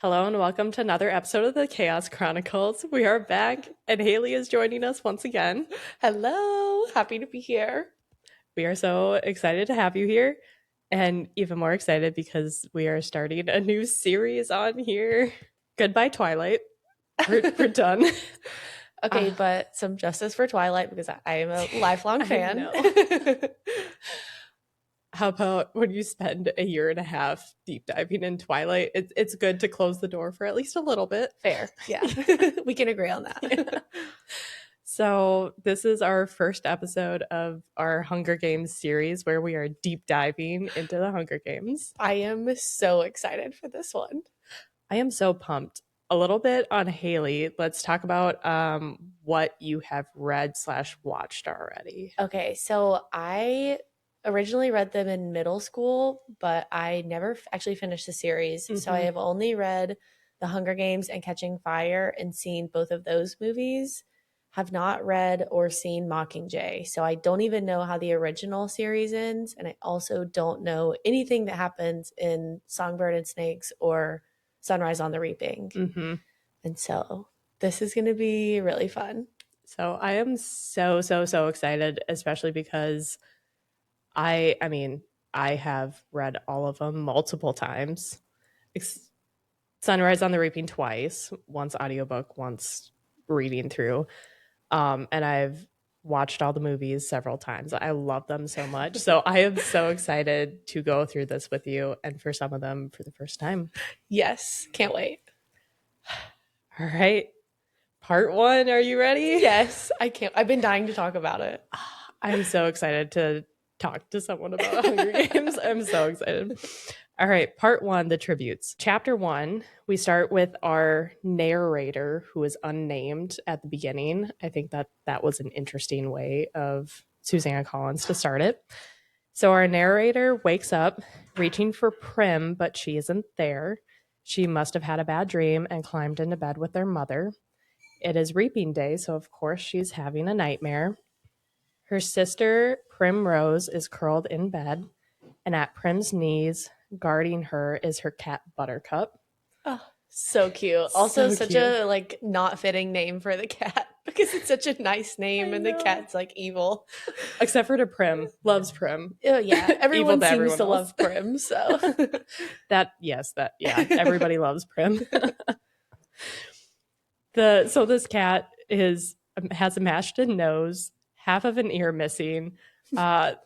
Hello and welcome to another episode of the Chaos Chronicles. We are back and Haley is joining us once again. Hello, happy to be here. We are so excited to have you here and even more excited because we are starting a new series on here. Goodbye, Twilight. We're done. Okay, but some justice for Twilight because I am a lifelong fan. How about when you spend a year and a half deep diving in Twilight? It's good to close the door for at least a little bit. Fair. Yeah. We can agree on that. So, this is our first episode of our Hunger Games series where we are deep diving into the Hunger Games. I am so excited for this one. I am so pumped. A little bit on Haley. Let's talk about what you have read / watched already. Okay, so I originally read them in middle school, but I never actually finished the series. Mm-hmm. So I have only read The Hunger Games and Catching Fire and seen both of those movies. Have not read or seen Mockingjay. So I don't even know how the original series ends. And I also don't know anything that happens in Songbird and Snakes or Sunrise on the Reaping. Mm-hmm. And so this is going to be really fun. So I am so excited, especially because I have read all of them multiple times. Sunrise on the Reaping twice, once audiobook, once reading through. And I've watched all the movies several times. I love them so much. So I am so excited to go through this with you and for some of them for the first time. Yes. Can't wait. All right. Part 1. Are you ready? Yes. I can't. I've been dying to talk about it. I'm so excited to talk to someone about Hunger Games. I'm so excited. All right, part 1, the tributes. Chapter 1, we start with our narrator, who is unnamed at the beginning. I think that was an interesting way of Susanna Collins to start it. So our narrator wakes up, reaching for Prim, but she isn't there. She must have had a bad dream and climbed into bed with their mother. It is reaping day, so of course she's having a nightmare. Her sister, Primrose, is curled in bed, and at Prim's knees, guarding her, is her cat Buttercup. Oh, so cute. Also so such cute. A not fitting name for the cat because it's such a nice name and the cat's evil. Except for to Prim. Loves Prim. Oh yeah. Everyone seems to love Prim, so everybody loves Prim. So this cat has a mashed in nose, half of an ear missing. Our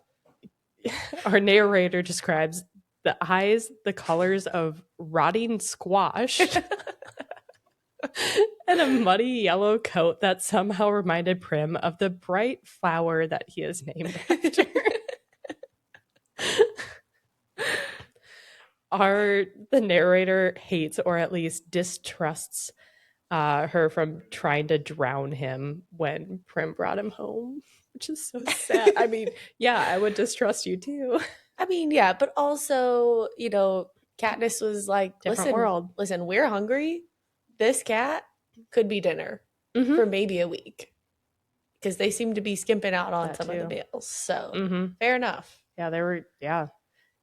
narrator describes the eyes the colors of rotting squash and a muddy yellow coat that somehow reminded Prim of the bright flower that he is named after. The narrator hates, or at least distrusts, her from trying to drown him when Prim brought him home, which is so sad. I mean, yeah, I would distrust you too. I mean, yeah, but also, Katniss was like, different world. Listen, we're hungry. This cat could be dinner for maybe a week because they seem to be skimping out on some of the meals. So fair enough. Yeah,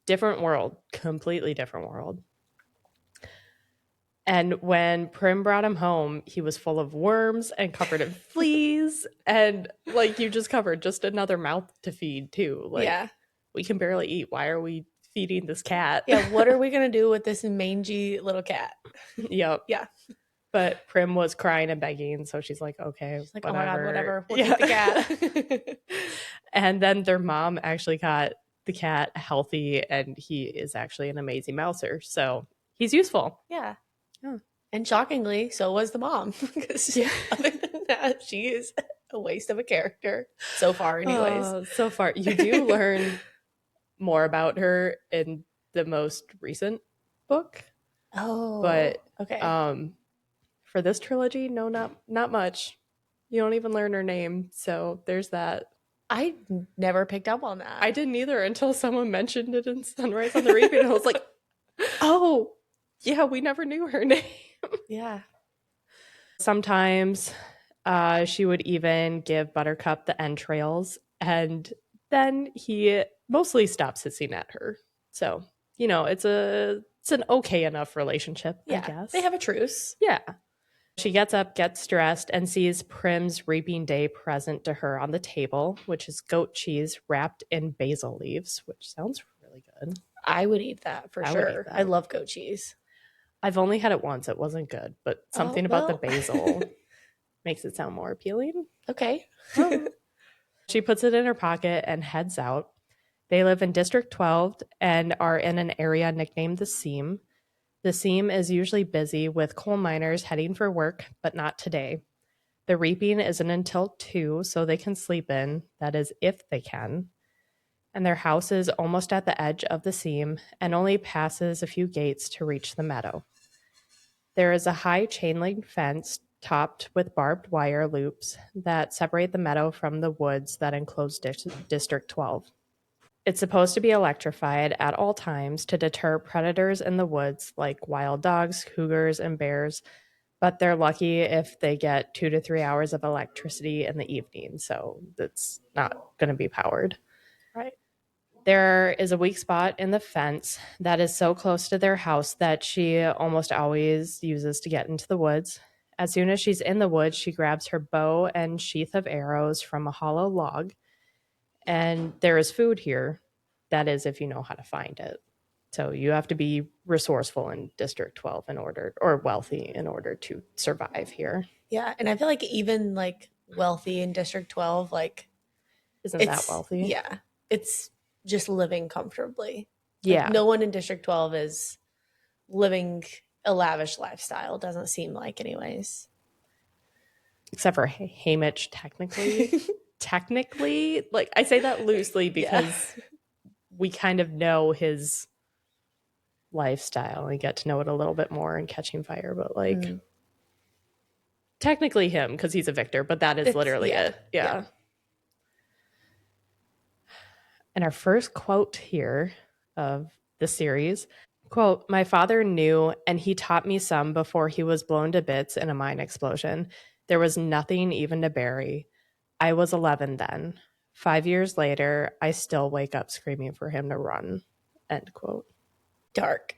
different world, completely different world. And when Prim brought him home, he was full of worms and covered in fleas. And you just covered, just another mouth to feed too. Yeah. We can barely eat. Why are we feeding this cat? Yeah, what are we going to do with this mangy little cat? Yep. Yeah. But Prim was crying and begging, so she's like, okay, she's like, whatever. Oh my God, whatever. We'll keep the cat. And then their mom actually got the cat healthy, and he is actually an amazing mouser. So he's useful. Yeah. And shockingly, so was the mom. Because other than that, she is a waste of a character. So far, anyways. So far. You do learn more about her in the most recent book. Oh. But okay. For this trilogy, no, not much. You don't even learn her name. So there's that. I never picked up on that. I didn't either until someone mentioned it in Sunrise on the Reaping. And I was like, oh, yeah, we never knew her name. Yeah. Sometimes she would even give Buttercup the entrails, and then he mostly stops hissing at her. So, it's a It's an okay enough relationship, I Yeah, guess. they have a truce. Yeah. She gets up, gets dressed, and sees Prim's reaping day present to her on the table, which is goat cheese wrapped in basil leaves, which sounds really good. I would eat that for I would eat sure. that. I love goat cheese. I've only had it once. It wasn't good, but something about the basil makes it sound more appealing. Okay. She puts it in her pocket and heads out. They live in District 12 and are in an area nicknamed the Seam. The Seam is usually busy with coal miners heading for work, but not today. The reaping isn't until 2, so they can sleep in. That is, if they can. And their house is almost at the edge of the seam and only passes a few gates to reach the meadow. There is a high chain link fence topped with barbed wire loops that separate the meadow from the woods that enclose District 12. It's supposed to be electrified at all times to deter predators in the woods like wild dogs, cougars, and bears, but they're lucky if they get 2 to 3 hours of electricity in the evening, so that's not going to be powered. Right. There is a weak spot in the fence that is so close to their house that she almost always uses to get into the woods. As soon as she's in the woods, she grabs her bow and sheath of arrows from a hollow log. And there is food here. That is, if you know how to find it. So you have to be resourceful in District 12 in order, or wealthy in order to survive here. Yeah, and I feel like even like wealthy in District 12, like Isn't that it's wealthy? yeah, it's just living comfortably. Yeah. Like, no one in District 12 is living a lavish lifestyle. Doesn't seem like, anyways. Except for Hamish, technically. Technically, like I say that loosely because we kind of know his lifestyle and get to know it a little bit more in Catching Fire, but like technically him because he's a victor, but that is literally it. Yeah. And our first quote here of the series, quote, "My father knew and he taught me some before he was blown to bits in a mine explosion. There was nothing even to bury. I was 11 then. 5 years later, I still wake up screaming for him to run." End quote. Dark.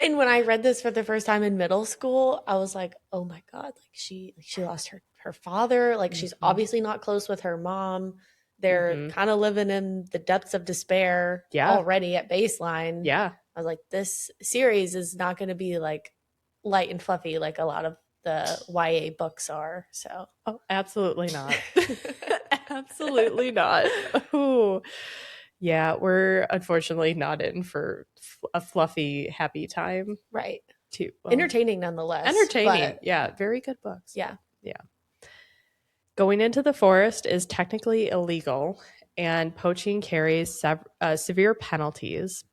And when I read this for the first time in middle school, I was like, oh my God, like she lost her father. Like she's obviously not close with her mom. They're kind of living in the depths of despair already at baseline. Yeah. I was like, this series is not going to be like light and fluffy like a lot of the YA books are. So, oh, absolutely not. Absolutely not. Oh, yeah, we're unfortunately not in for a fluffy, happy time. Right. Too entertaining nonetheless. Entertaining. Yeah. Very good books. Yeah. Yeah. Going into the forest is technically illegal, and poaching carries severe penalties.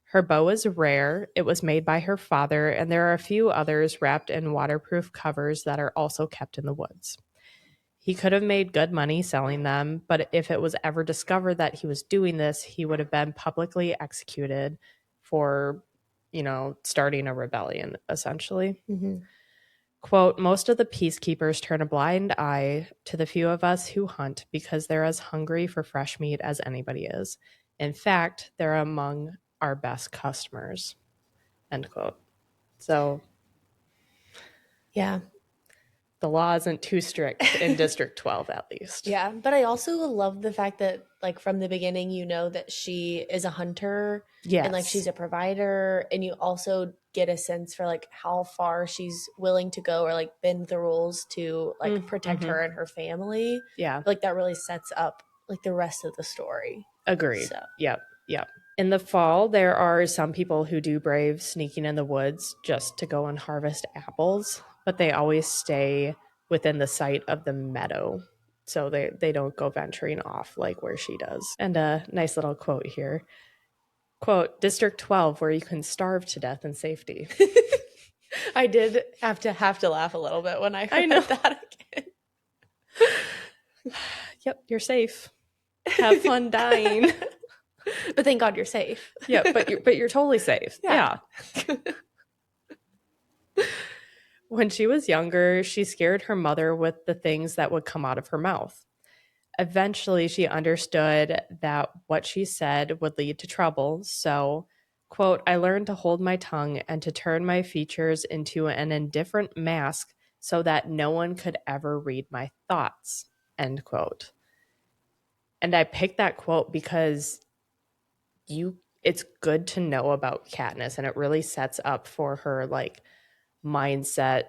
Her bow is rare. It was made by her father, and there are a few others wrapped in waterproof covers that are also kept in the woods. He could have made good money selling them, but if it was ever discovered that he was doing this, he would have been publicly executed for, starting a rebellion, essentially. Quote, "Most of the peacekeepers turn a blind eye to the few of us who hunt because they're as hungry for fresh meat as anybody is. In fact, they're among our best customers." End quote. So, yeah. The law isn't too strict in District 12, at least. Yeah, but I also love the fact that, like, from the beginning, you know that she is a hunter. Yes. And, like, she's a provider. And you also get a sense for, like, how far she's willing to go or, like, bend the rules to, like, protect her and her family. Yeah. Like, that really sets up, like, the rest of the story. Agreed. So. Yep. In the fall, there are some people who do brave sneaking in the woods just to go and harvest apples, but they always stay within the sight of the meadow. So they don't go venturing off like where she does. And a nice little quote here. Quote, "District 12, where you can starve to death in safety." I did have to laugh a little bit when I heard that again. Yep, you're safe. Have fun dying. But thank God you're safe. Yeah, but you're totally safe. Yeah. When she was younger, she scared her mother with the things that would come out of her mouth. Eventually, she understood that what she said would lead to trouble, so Quote, I learned to hold my tongue and to turn my features into an indifferent mask so that no one could ever read my thoughts, end quote. And I picked that quote because it's good to know about Katniss, and it really sets up for her like mindset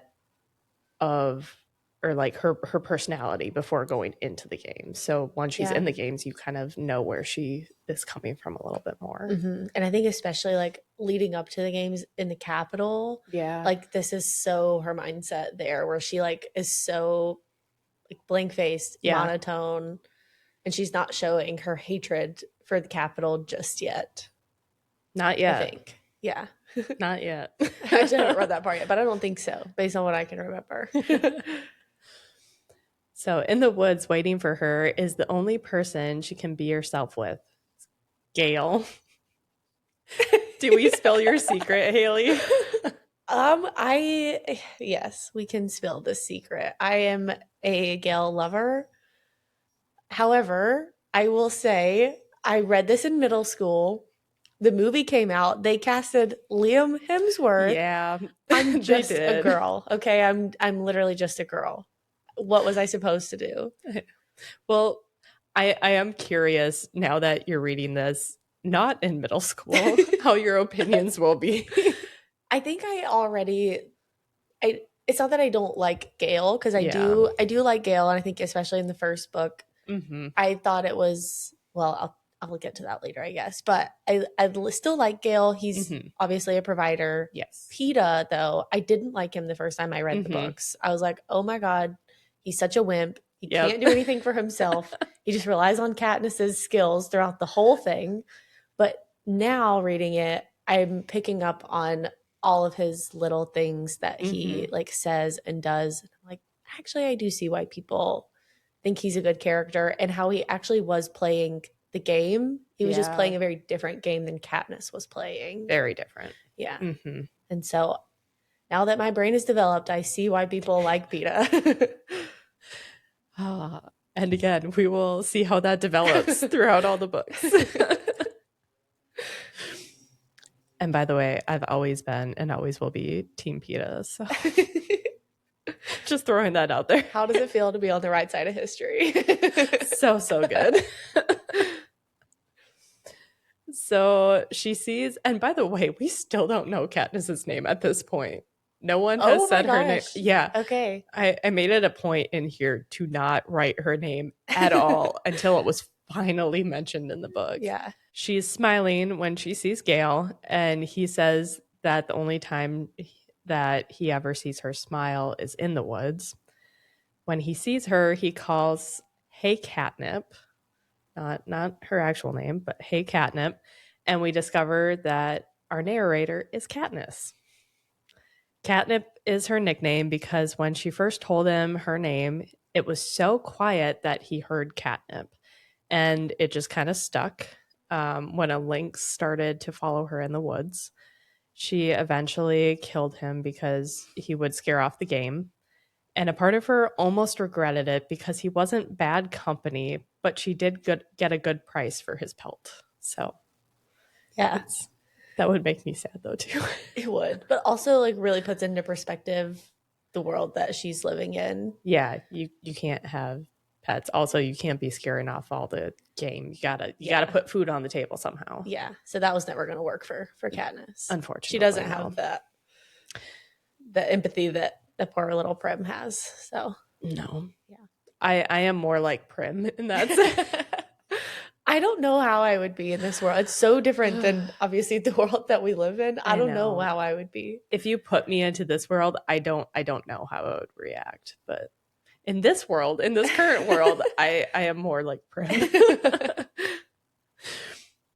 of, or like her personality before going into the game. So once she's in the games, you kind of know where she is coming from a little bit more. Mm-hmm. And I think especially like leading up to the games in the Capitol, like this is so her mindset there, where she like is so like blank faced, monotone, and she's not showing her hatred for the Capitol just yet. Not yet. I think. Yeah. Not yet. I actually haven't read that part yet, but I don't think so, based on what I can remember. So in the woods waiting for her is the only person she can be herself with. Gale. Do we spill your secret, Haley? Yes, we can spill this secret. I am a Gale lover. However, I will say I read this in middle school. The movie came out. They casted Liam Hemsworth. Yeah. I'm just a girl. Okay, I'm literally just a girl. What was I supposed to do? Well, I am curious now that you're reading this, not in middle school, how your opinions will be. I think it's not that I don't like Gale, because I do like Gale, and I think especially in the first book, I thought it was, well, I'll get to that later, I guess. But I still like Gale. He's obviously a provider. Yes. Peeta, though, I didn't like him the first time I read the books. I was like, oh my God, he's such a wimp. He can't do anything for himself. He just relies on Katniss's skills throughout the whole thing. But now reading it, I'm picking up on all of his little things that he like says and does. I'm like, actually, I do see why people think he's a good character, and how he actually was playing the game. He was just playing a very different game than Katniss was playing. Very different. Yeah. And so now that my brain is developed, I see why people like Peeta. And again, we will see how that develops throughout all the books. And by the way, I've always been and always will be Team Peeta. So just throwing that out there. How does it feel to be on the right side of history? So good. So she sees, and by the way, we still don't know Katniss's name at this point. No one has said her name. Yeah. Okay. I made it a point in here to not write her name at all until it was finally mentioned in the book. Yeah. She's smiling when she sees Gale, and he says that the only time that he ever sees her smile is in the woods. When he sees her, he calls, "Hey, Catnip." Not her actual name, but "Hey, Catnip." And we discover that our narrator is Katniss. Catnip is her nickname because when she first told him her name, it was so quiet that he heard Catnip. And it just kind of stuck. When a lynx started to follow her in the woods, she eventually killed him because he would scare off the game. And a part of her almost regretted it because he wasn't bad company, but she did get a good price for his pelt. So, yeah. That would make me sad though too. It would, but also like really puts into perspective the world that she's living in. Yeah, you can't have pets. Also, you can't be scaring off all the game. You gotta put food on the table somehow. Yeah, so that was never going to work for Katniss. Unfortunately, she doesn't have the empathy that the poor little Prim has. So no, yeah, I am more like Prim in that sense. I don't know how I would be in this world. It's so different than obviously the world that we live in. I don't know how I would be. If you put me into this world, I don't know how I would react. But in this world, in this current world, I am more like Prim.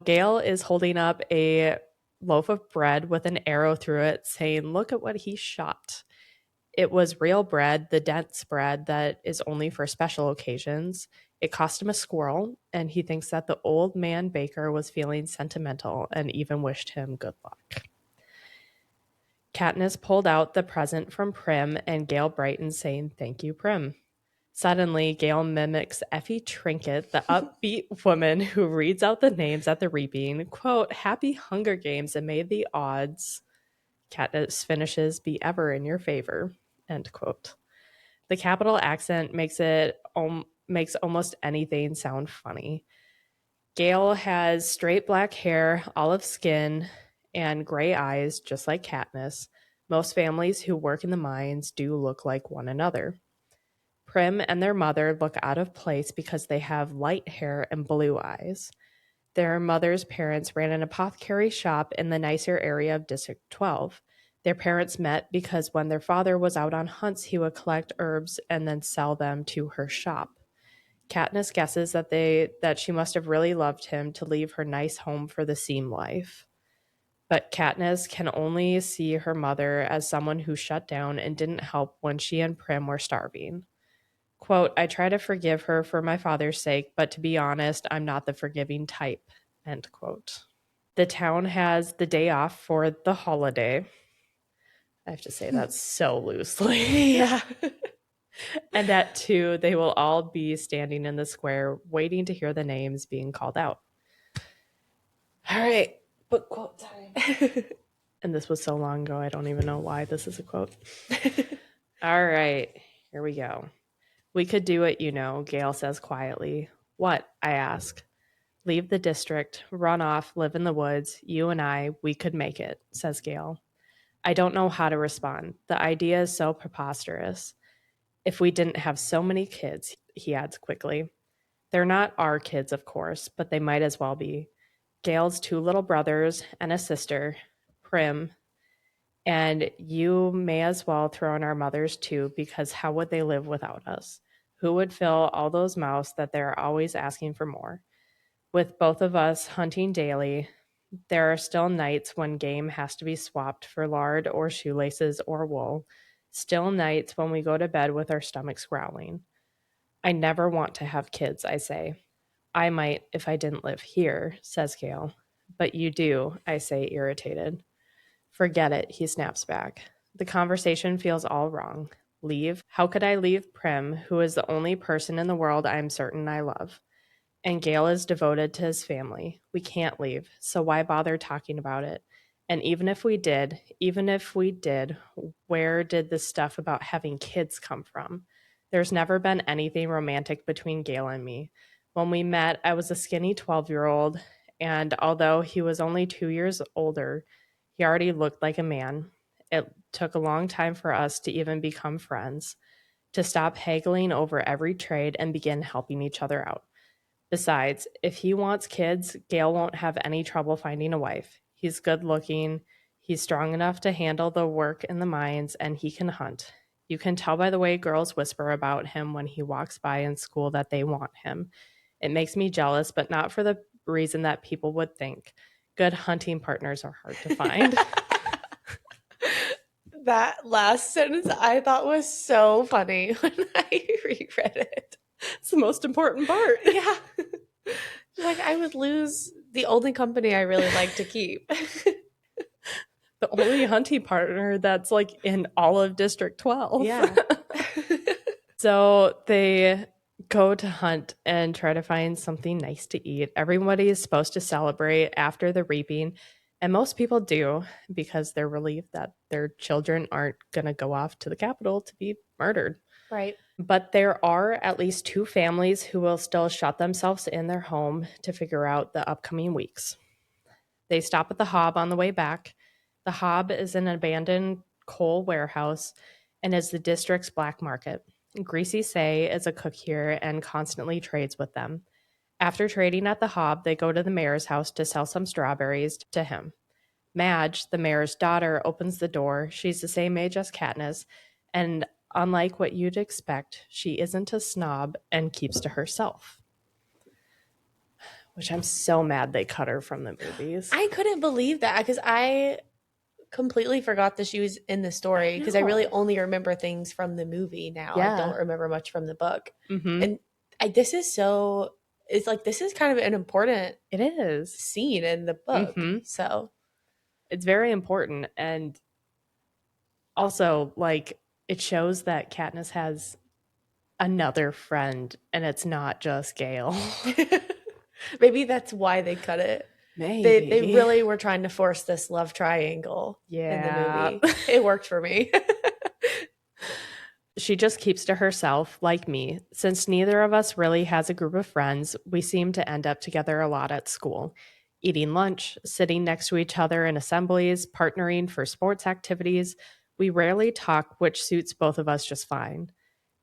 Gale is holding up a loaf of bread with an arrow through it, saying, "Look at what he shot." It was real bread, the dense bread that is only for special occasions. It cost him a squirrel, and he thinks that the old man baker was feeling sentimental and even wished him good luck. Katniss pulled out the present from Prim, and Gale brightened, saying, "Thank you, Prim." Suddenly, Gale mimics Effie Trinket, the upbeat woman who reads out the names at the reaping. Quote, "Happy Hunger Games, and may the odds," Katniss finishes, "be ever in your favor." End quote. The capital accent makes almost anything sound funny. Gale has straight black hair, olive skin, and gray eyes, just like Katniss. Most families who work in the mines do look like one another. Prim and their mother look out of place because they have light hair and blue eyes. Their mother's parents ran an apothecary shop in the nicer area of District 12. Their parents met because when their father was out on hunts, he would collect herbs and then sell them to her shop. Katniss guesses that she must have really loved him to leave her nice home for the seam life. But Katniss can only see her mother as someone who shut down and didn't help when she and Prim were starving. Quote, "I try to forgive her for my father's sake, but to be honest, I'm not the forgiving type." End quote. The town has the day off for the holiday. I have to say that so loosely. Yeah. And at 2, they will all be standing in the square waiting to hear the names being called out. All right, book quote time. And this was so long ago, I don't even know why this is a quote. All right, here we go. "We could do it, you know," Gale says quietly. "What?" I ask. "Leave the district, run off, live in the woods. You and I, we could make it," says Gale. I don't know how to respond. The idea is so preposterous. "If we didn't have so many kids," he adds quickly. "They're not our kids, of course, but they might as well be. Gale's 2 little brothers and a sister, Prim, and you may as well throw in our mothers too, because how would they live without us? Who would fill all those mouths that they're always asking for more? With both of us hunting daily, there are still nights when game has to be swapped for lard or shoelaces or wool. Still nights when we go to bed with our stomachs growling. I never want to have kids," I say. "I might if I didn't live here," says Gale. "But you do," I say, irritated. "Forget it," he snaps back. The conversation feels all wrong. Leave? How could I leave Prim, who is the only person in the world I am certain I love? And Gale is devoted to his family. We can't leave, so why bother talking about it? And even if we did, where did this stuff about having kids come from? There's never been anything romantic between Gale and me. When we met, I was a skinny 12-year-old, and although he was only 2 years older, he already looked like a man. It took a long time for us to even become friends, to stop haggling over every trade and begin helping each other out. Besides, if he wants kids, Gale won't have any trouble finding a wife. He's good looking, he's strong enough to handle the work in the mines, and he can hunt. You can tell by the way girls whisper about him when he walks by in school that they want him. It makes me jealous, but not for the reason that people would think. Good hunting partners are hard to find." That last sentence I thought was so funny when I reread it. It's the most important part. Yeah. Like, I would lose the only company I really like to keep. The only hunting partner that's like in all of District 12. Yeah. So they go to hunt and try to find something nice to eat. Everybody is supposed to celebrate after the reaping, and most people do because they're relieved that their children aren't going to go off to the capital to be murdered. Right. But there are at least 2 families who will still shut themselves in their home to figure out the upcoming weeks. They stop at the Hob on the way back. The Hob is an abandoned coal warehouse and is the district's black market. Greasy Say is a cook here and constantly trades with them. After trading at the Hob, they go to the mayor's house to sell some strawberries to him. Madge, the mayor's daughter, opens the door. She's the same age as Katniss, and unlike what you'd expect, she isn't a snob and keeps to herself. Which I'm so mad they cut her from the movies. I couldn't believe that because I completely forgot that she was in the story because I really only remember things from the movie now. Yeah. I don't remember much from the book. Mm-hmm. And this is kind of an important It is. scene in the book. Mm-hmm. So it's very important. And also, like, it shows that Katniss has another friend, and it's not just Gail. Maybe that's why they cut it. Maybe. They really were trying to force this love triangle in the movie. It worked for me. She just keeps to herself, like me. Since neither of us really has a group of friends, we seem to end up together a lot at school, eating lunch, sitting next to each other in assemblies, partnering for sports activities. We rarely talk, which suits both of us just fine.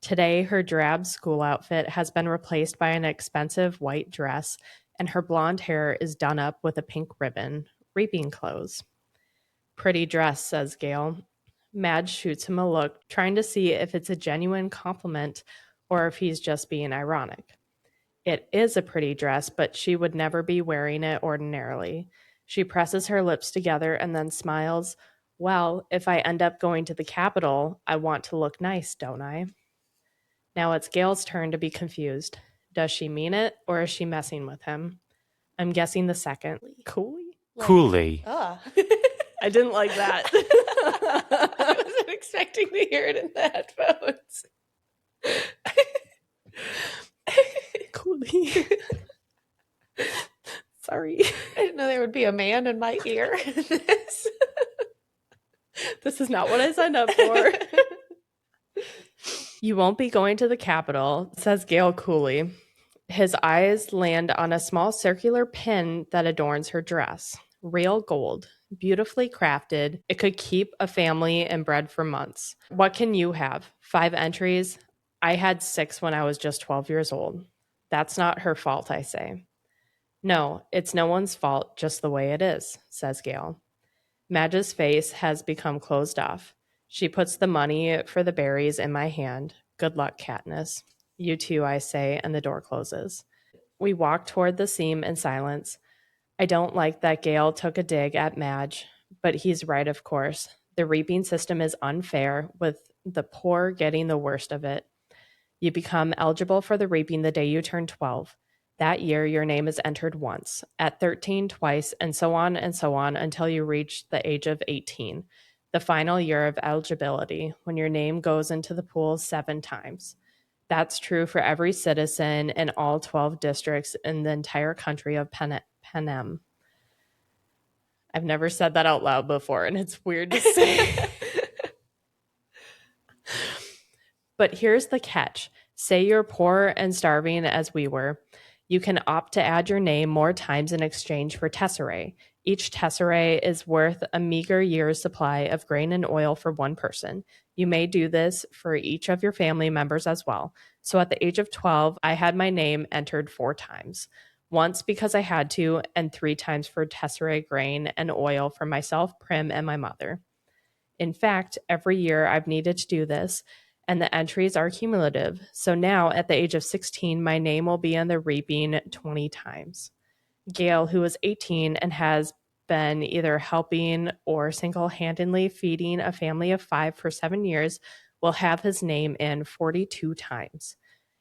Today, her drab school outfit has been replaced by an expensive white dress, and her blonde hair is done up with a pink ribbon, reaping clothes. Pretty dress, says Gail. Madge shoots him a look, trying to see if it's a genuine compliment or if he's just being ironic. It is a pretty dress, but she would never be wearing it ordinarily. She presses her lips together and then smiles. Well, if I end up going to the Capitol, I want to look nice, don't I? Now it's Gail's turn to be confused. Does she mean it, or is she messing with him? I'm guessing the second. Coolly? Coolly. I didn't like that. I wasn't expecting to hear it in the headphones. Coolly. Sorry. I didn't know there would be a man in my ear. This is not what I signed up for. You won't be going to the Capitol, says Gail coolly. His eyes land on a small circular pin that adorns her dress. Real gold, beautifully crafted. It could keep a family and bread for months. What can you have? 5 entries? I had 6 when I was just 12 years old. That's not her fault, I say. No, it's no one's fault, just the way it is, says Gail. Madge's face has become closed off. She puts the money for the berries in my hand. Good luck, Katniss. You too, I say, and the door closes. We walk toward the seam in silence. I don't like that Gail took a dig at Madge, but he's right, of course. The reaping system is unfair, with the poor getting the worst of it. You become eligible for the reaping the day you turn 12. That year, your name is entered once, at 13 twice, and so on until you reach the age of 18, the final year of eligibility, when your name goes into the pool 7 times. That's true for every citizen in all 12 districts in the entire country of Panem. I've never said that out loud before, and it's weird to say. But here's the catch. Say you're poor and starving as we were. You can opt to add your name more times in exchange for tesserae. Each tesserae is worth a meager year's supply of grain and oil for one person. You may do this for each of your family members as well. So at the age of 12, I had my name entered 4 times. Once because I had to, and 3 times for tesserae grain and oil for myself, Prim, and my mother. In fact, every year I've needed to do this, and the entries are cumulative. So now, at the age of 16, my name will be in the reaping 20 times. Gail, who is 18 and has been either helping or single-handedly feeding a family of 5 for 7 years, will have his name in 42 times.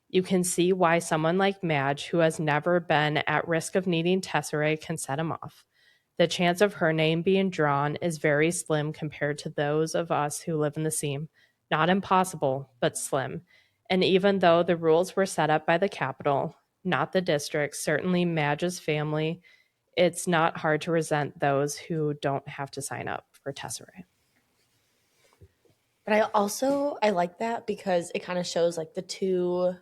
You can see why someone like Madge, who has never been at risk of needing tesserae, can set him off. The chance of her name being drawn is very slim compared to those of us who live in the seam. Not impossible, but slim. And even though the rules were set up by the Capitol, not the district, certainly Madge's family, it's not hard to resent those who don't have to sign up for tesserae. But I like that because it kind of shows like the two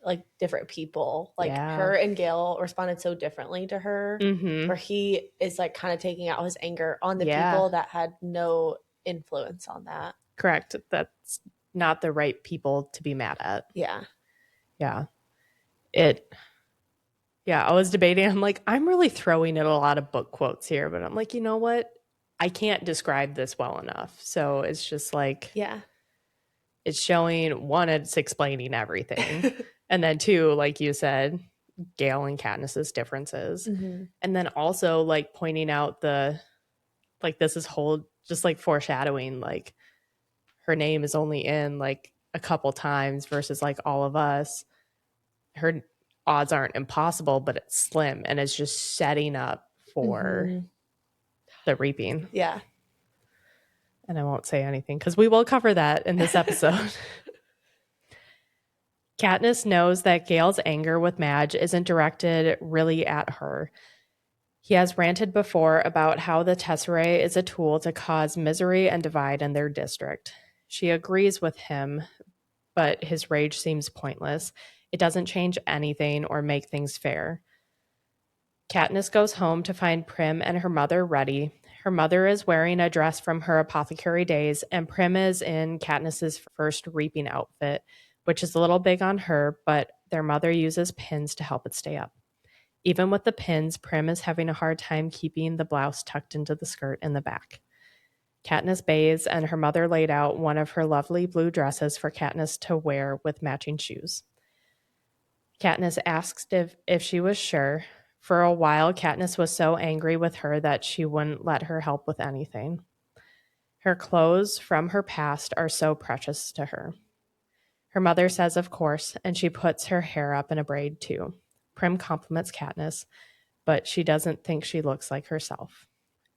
like different people. Like her and Gail responded so differently to her, where he is like kind of taking out his anger on the people that had no influence on that. Correct. That's not the right people to be mad at. Yeah. Yeah. I was debating. I'm like, I'm really throwing in a lot of book quotes here, but I'm like, you know what? I can't describe this well enough. So it's just like, it's showing, 1, it's explaining everything. And then 2, like you said, Gail and Katniss's differences. Mm-hmm. And then also like pointing out this is whole, just like foreshadowing, like her name is only in like a couple times versus like all of us. Her odds aren't impossible, but it's slim, and it's just setting up for the reaping. Yeah. And I won't say anything because we will cover that in this episode. Katniss knows that Gale's anger with Madge isn't directed really at her. He has ranted before about how the Tesserae is a tool to cause misery and divide in their district. She agrees with him, but his rage seems pointless. It doesn't change anything or make things fair. Katniss goes home to find Prim and her mother ready. Her mother is wearing a dress from her apothecary days, and Prim is in Katniss's first reaping outfit, which is a little big on her, but their mother uses pins to help it stay up. Even with the pins, Prim is having a hard time keeping the blouse tucked into the skirt in the back. Katniss bathes, and her mother laid out one of her lovely blue dresses for Katniss to wear with matching shoes. Katniss asked if she was sure. For a while, Katniss was so angry with her that she wouldn't let her help with anything. Her clothes from her past are so precious to her. Her mother says, of course, and she puts her hair up in a braid too. Prim compliments Katniss, but she doesn't think she looks like herself.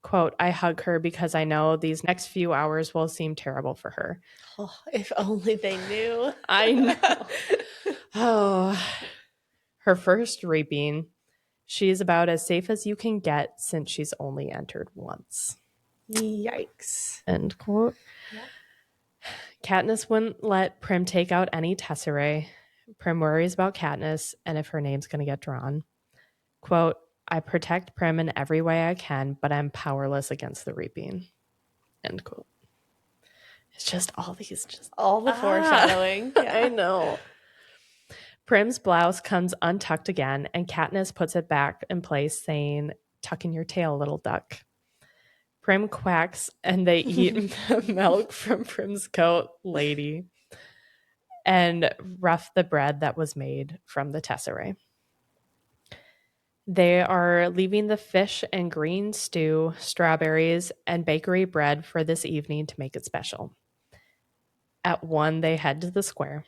Quote, I hug her because I know these next few hours will seem terrible for her. Oh, if only they knew. I know. Oh, her first reaping. She's about as safe as you can get since she's only entered once. Yikes. End quote. Yeah. Katniss wouldn't let Prim take out any Tesserae. Prim worries about Katniss and if her name's going to get drawn. Quote, I protect Prim in every way I can, but I'm powerless against the reaping. End quote. It's just all these, all the foreshadowing. Yeah. I know. Prim's blouse comes untucked again, and Katniss puts it back in place, saying, tuck in your tail, little duck. Prim quacks, and they eat milk from Prim's coat, lady, and rough the bread that was made from the Tesserae. They are leaving the fish and green stew, strawberries, and bakery bread for this evening to make it special. At 1, they head to the square.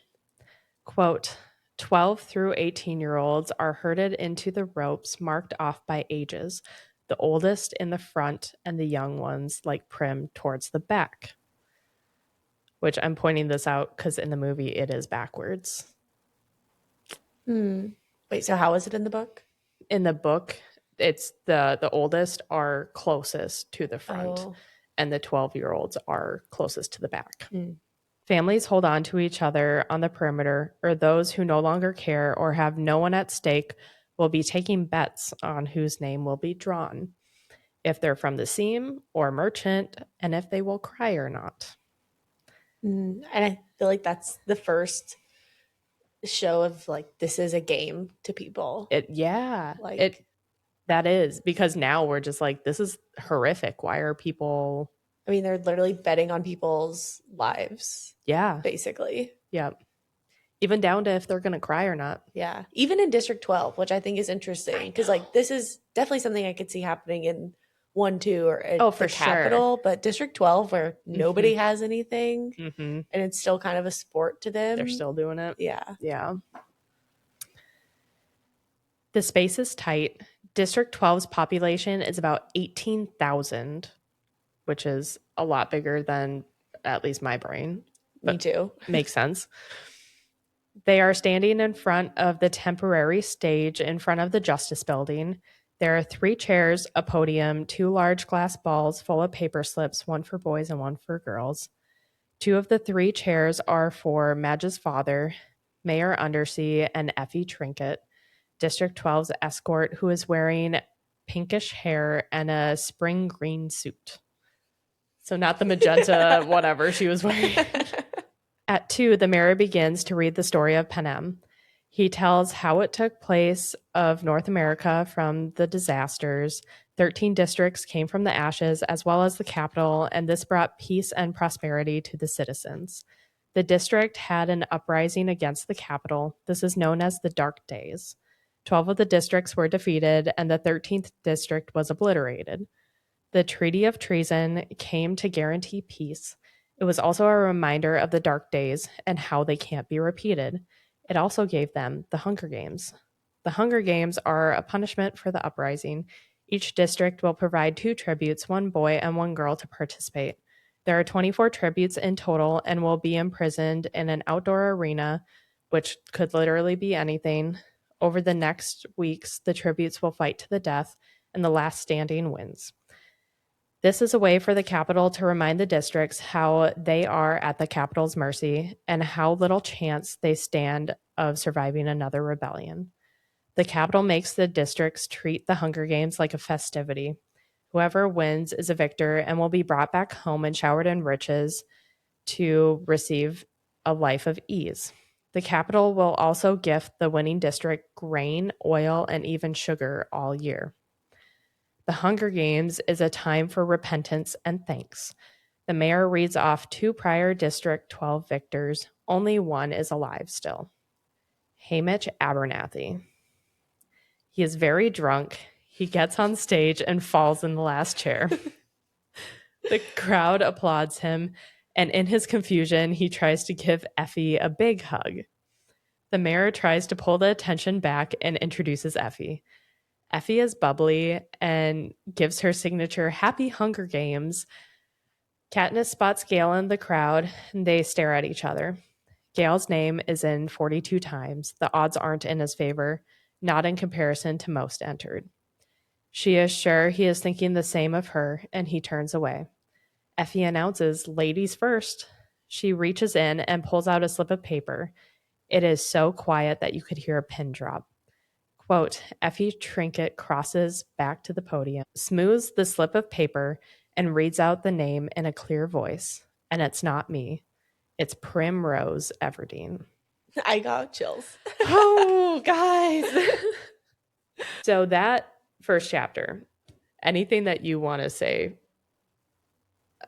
Quote, 12 through 18-year-olds are herded into the ropes marked off by ages, the oldest in the front and the young ones, like Prim, towards the back. Which I'm pointing this out because in the movie it is backwards. Wait, so how is it in the book? In the book, it's the oldest are closest to the front, and the 12-year-olds are closest to the back. Families hold on to each other on the perimeter, or those who no longer care or have no one at stake will be taking bets on whose name will be drawn, if they're from the seam or merchant, and if they will cry or not. And I feel like that's the first show of like, this is a game to people. That is, because now we're just like, this is horrific. Why are people... I mean, they're literally betting on people's lives. Yeah. Basically. Yeah. Even down to if they're going to cry or not. Yeah. Even in District 12, which I think is interesting. Because, like, this is definitely something I could see happening in 1, 2, or at the Capitol. But District 12, where nobody has anything, and it's still kind of a sport to them. They're still doing it. Yeah. Yeah. The space is tight. District 12's population is about 18,000, which is a lot bigger than at least my brain. Me too. Makes sense. They are standing in front of the temporary stage in front of the Justice Building. There are 3 chairs, a podium, 2 large glass balls full of paper slips, one for boys and one for girls. 2 of the 3 chairs are for Madge's father, Mayor Undersea, and Effie Trinket, District 12's escort, who is wearing pinkish hair and a spring green suit. So not the magenta whatever she was wearing. At 2, the mayor begins to read the story of Panem. He tells how it took place of North America from the disasters. 13 districts came from the ashes, as well as the capital, and this brought peace and prosperity to the citizens. The district had an uprising against the capital. This is known as the Dark Days. 12 of the districts were defeated, and the 13th district was obliterated. The Treaty of Treason came to guarantee peace. It was also a reminder of the Dark Days and how they can't be repeated. It also gave them the Hunger Games. The Hunger Games are a punishment for the uprising. Each district will provide 2 tributes, 1 boy and 1 girl, to participate. There are 24 tributes in total and will be imprisoned in an outdoor arena which could literally be anything. Over the next weeks, the tributes will fight to the death, and the last standing wins. This is a way for the capital to remind the districts how they are at the capital's mercy and how little chance they stand of surviving another rebellion. The capital makes the districts treat the Hunger Games like a festivity. Whoever wins is a victor and will be brought back home and showered in riches to receive a life of ease. The capital will also gift the winning district grain, oil, and even sugar all year. The Hunger Games is a time for repentance and thanks. The mayor reads off 2 prior District 12 victors. Only one is alive still. Hamish Abernathy. He is very drunk. He gets on stage and falls in the last chair. The crowd applauds him, and in his confusion, he tries to give Effie a big hug. The mayor tries to pull the attention back and introduces Effie. Effie is bubbly and gives her signature Happy Hunger Games. Katniss spots Gale in the crowd, and they stare at each other. Gale's name is in 42 times. The odds aren't in his favor, not in comparison to most entered. She is sure he is thinking the same of her, and he turns away. Effie announces, "Ladies first." She reaches in and pulls out a slip of paper. It is so quiet that you could hear a pin drop. Quote, Effie Trinket crosses back to the podium, smooths the slip of paper, and reads out the name in a clear voice. And it's not me. It's Primrose Everdeen. I got chills. Oh, guys. So that first chapter, anything that you want to say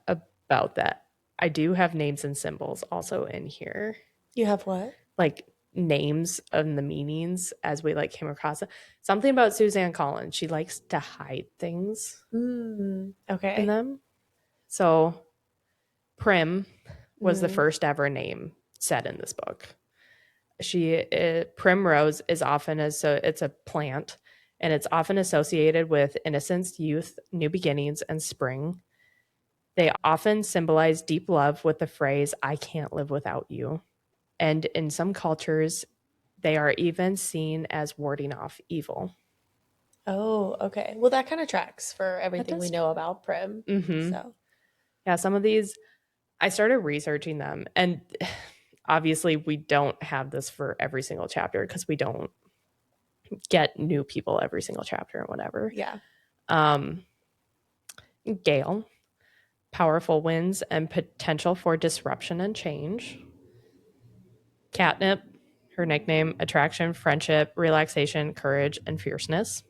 about that? I do have names and symbols also in here. You have what? Like names and the meanings as we like came across it. Something about Suzanne Collins. She likes to hide things okay. in them. So Prim was the first ever name said in this book. Primrose is often it's a plant, and it's often associated with innocence, youth, new beginnings, and spring. They often symbolize deep love with the phrase, "I can't live without you." And in some cultures, they are even seen as warding off evil. Oh, okay. Well, that kind of tracks for everything we know about Prim. Mm-hmm. So, yeah, some of these, I started researching them, and obviously we don't have this for every single chapter because we don't get new people every single chapter or whatever. Yeah. Gale, powerful winds and potential for disruption and change. Catnip, her nickname, attraction, friendship, relaxation, courage, and fierceness.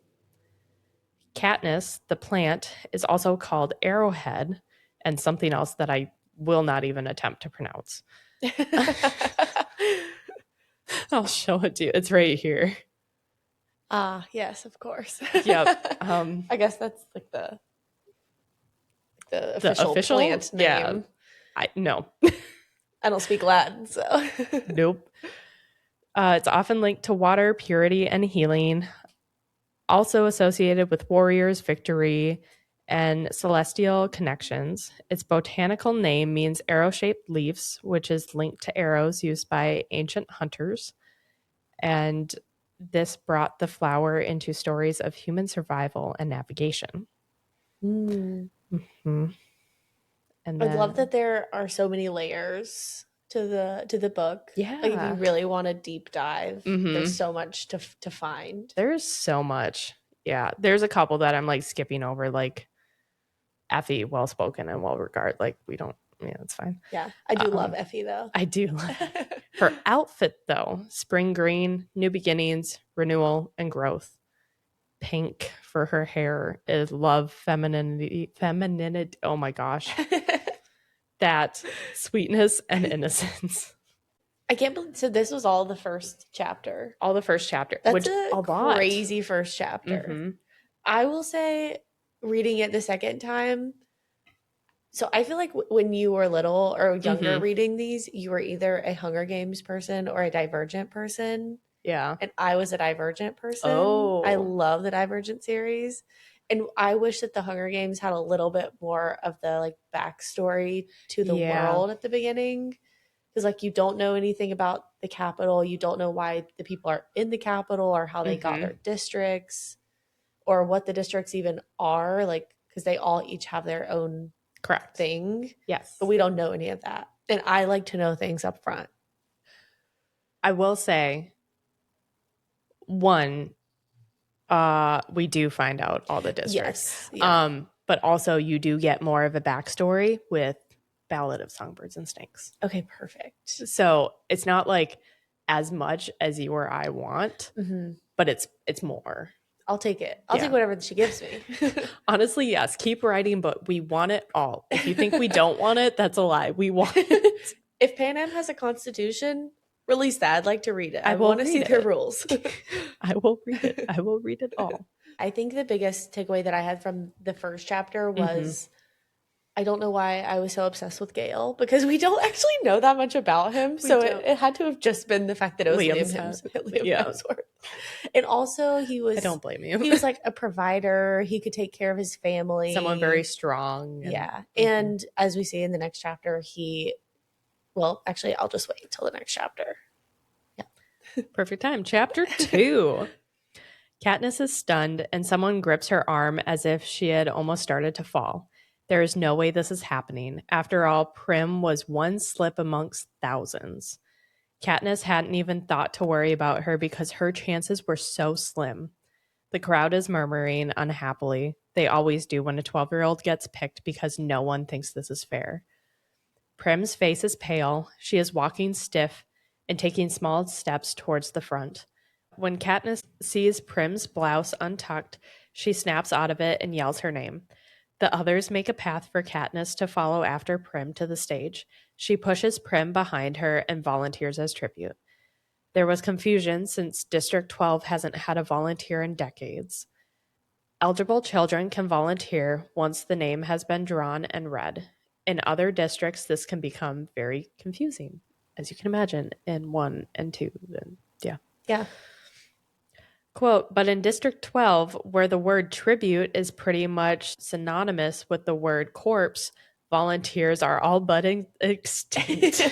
Katniss, the plant, is also called arrowhead, and something else that I will not even attempt to pronounce. I'll show it to you. It's right here. Yes, of course. Yep. I guess that's like the official plant name. Yeah. No. I don't speak Latin, so. Nope. It's often linked to water, purity, and healing. Also associated with warriors, victory, and celestial connections. Its botanical name means arrow-shaped leaves, which is linked to arrows used by ancient hunters. And this brought the flower into stories of human survival and navigation. Mm-hmm. And I love that there are so many layers to the book. Yeah. Like if you really want a deep dive, there's so much to find. There's so much. Yeah. There's a couple that I'm like skipping over, like Effie, well spoken and well regarded. Like we don't, yeah, it's fine. Yeah. I do love Effie though. I do love her outfit though. Spring green, new beginnings, renewal, and growth. Pink for her hair is love, femininity. Oh my gosh. That sweetness and innocence. I can't believe, so this was all the first chapter. All the first chapter. That's which a crazy first chapter. Mm-hmm. I will say, reading it the second time, so I feel like when you were little or younger reading these, you were either a Hunger Games person or a Divergent person. Yeah. And I was a Divergent person. Oh. I love the Divergent series. And I wish that the Hunger Games had a little bit more of the like backstory to the world at the beginning. Because, like, you don't know anything about the capital. You don't know why the people are in the capital or how they got their districts or what the districts even are. Like, because they all each have their own Correct. thing. Yes. But we don't know any of that. And I like to know things up front. I will say, one, we do find out all the districts. Yes. Yeah. But also you do get more of a backstory with Ballad of Songbirds and Snakes. Okay, perfect. So it's not like as much as you or I want, but it's more. I'll take it. I'll take whatever she gives me. Honestly, yes. Keep writing, but we want it all. If you think we don't want it, that's a lie. We want it. If Pan Am has a constitution, release that. I'd like to read it. I want to see their rules. I will read it. I will read it all. I think the biggest takeaway that I had from the first chapter was I don't know why I was so obsessed with Gale, because we don't actually know that much about him. So it had to have just been the fact that it was Liam Hemsworth. And also he was, I don't blame you. He was like a provider. He could take care of his family. Someone very strong. And, and as we see in the next chapter, well, actually, I'll just wait until the next chapter. Yeah. Perfect time. Chapter 2. Katniss is stunned and someone grips her arm as if she had almost started to fall. There is no way this is happening. After all, Prim was one slip amongst thousands. Katniss hadn't even thought to worry about her because her chances were so slim. The crowd is murmuring unhappily. They always do when a 12-year-old gets picked because no one thinks this is fair. Prim's face is pale. She is walking stiff and taking small steps towards the front. When Katniss sees Prim's blouse untucked, she snaps out of it and yells her name. The others make a path for Katniss to follow after Prim to the stage. She pushes Prim behind her and volunteers as tribute. There was confusion since District 12 hasn't had a volunteer in decades. Eligible children can volunteer once the name has been drawn and read. In other districts, this can become very confusing, as you can imagine, in 1 and 2. And yeah. Quote, but in District 12, where the word tribute is pretty much synonymous with the word corpse, volunteers are all but extinct.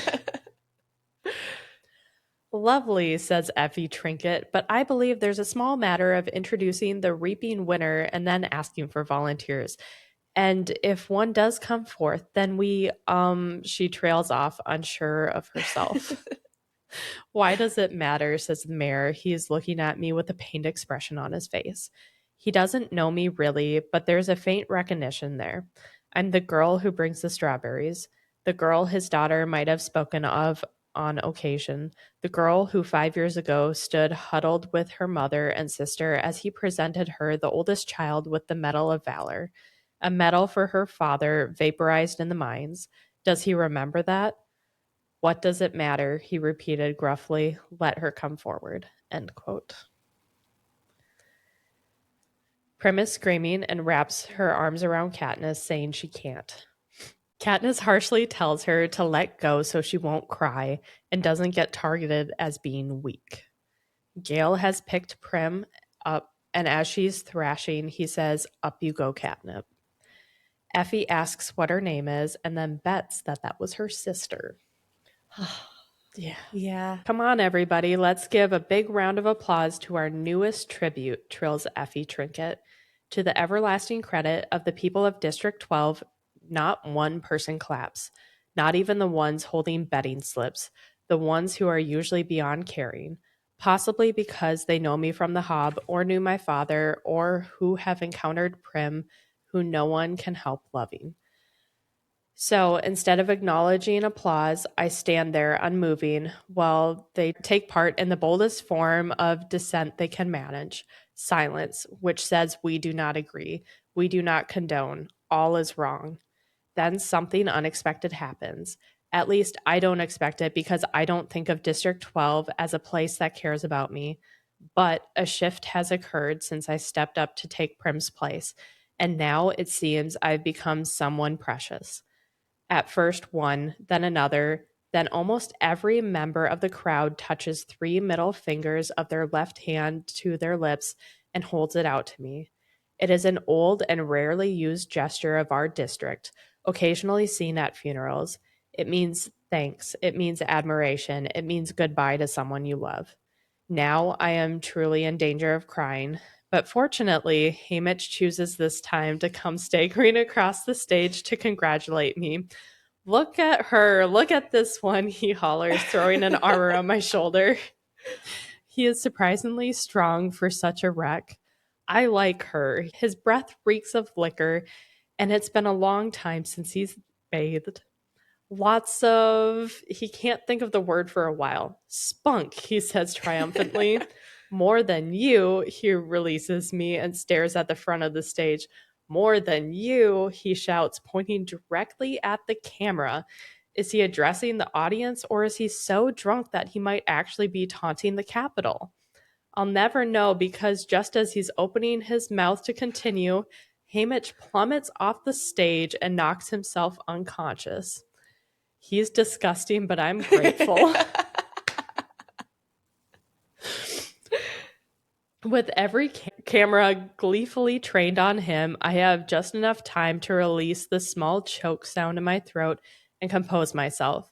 Lovely, says Effie Trinket, but I believe there's a small matter of introducing the reaping winner and then asking for volunteers. And if one does come forth, then she trails off, unsure of herself. Why does it matter, says the mayor. He is looking at me with a pained expression on his face. He doesn't know me really, but there's a faint recognition there. I'm the girl who brings the strawberries, the girl his daughter might have spoken of on occasion, the girl who 5 years ago stood huddled with her mother and sister as he presented her, the oldest child, with the Medal of Valor, a medal for her father vaporized in the mines. Does he remember that? What does it matter? He repeated gruffly. Let her come forward. End quote. Prim is screaming and wraps her arms around Katniss, saying she can't. Katniss harshly tells her to let go so she won't cry and doesn't get targeted as being weak. Gale has picked Prim up, and as she's thrashing, he says, "Up you go, Catnip." Effie asks what her name is and then bets that was her sister. Yeah. Come on, everybody. Let's give a big round of applause to our newest tribute, trills Effie Trinket. To the everlasting credit of the people of District 12, not one person claps, not even the ones holding betting slips, the ones who are usually beyond caring, possibly because they know me from the Hob or knew my father or who have encountered Prim, who no one can help loving. So instead of acknowledging applause, I stand there unmoving while they take part in the boldest form of dissent they can manage. Silence, which says we do not agree, we do not condone, all is wrong. Then something unexpected happens. At least I don't expect it because I don't think of District 12 as a place that cares about me. But a shift has occurred since I stepped up to take Prim's place, and now it seems I've become someone precious. At first one, then another, then almost every member of the crowd touches 3 middle fingers of their left hand to their lips and holds it out to me. It is an old and rarely used gesture of our district, occasionally seen at funerals. It means Thanks. It means admiration. It means goodbye to someone you love. Now I am truly in danger of crying. But fortunately, Hamish chooses this time to come staggering across the stage to congratulate me. Look at her. Look at this one, he hollers, throwing an arm around my shoulder. He is surprisingly strong for such a wreck. I like her. His breath reeks of liquor, and it's been a long time since he's bathed. Lots of, he can't think of the word for a while. Spunk, he says triumphantly. More than you, he releases me and stares at the front of the stage. More than you, he shouts, pointing directly at the camera. Is he addressing the audience, or is he so drunk that he might actually be taunting the Capitol? I'll never know, because just as he's opening his mouth to continue, Hamish plummets off the stage and knocks himself unconscious. He's disgusting, but I'm grateful. With every camera gleefully trained on him, I have just enough time to release the small choke sound in my throat and compose myself.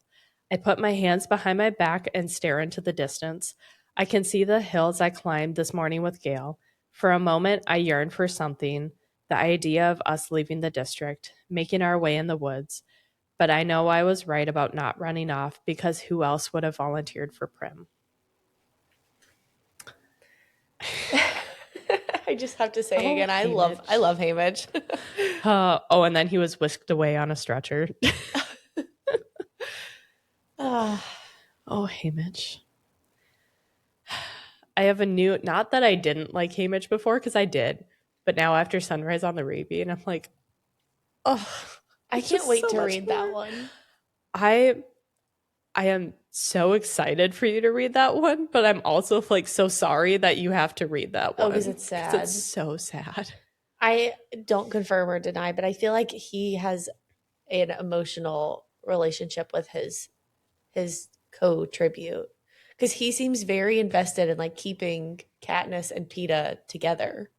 I put my hands behind my back and stare into the distance. I can see the hills I climbed this morning with Gail. For a moment, I yearn for something, the idea of us leaving the district, making our way in the woods. But I know I was right about not running off, because who else would have volunteered for Prim? I just have to say again, Hamish. I love Hamish. And then he was whisked away on a stretcher. Oh, Hamish. I have a new, not that I didn't like Hamish before, because I did, but now after Sunrise on the Reaping, I'm like, oh, I can't wait to read that one. I am so excited for you to read that one, but I'm also like so sorry that you have to read that one. Oh, because it's sad. It's so sad. I don't confirm or deny, but I feel like he has an emotional relationship with his co-tribute, because he seems very invested in like keeping Katniss and Peeta together.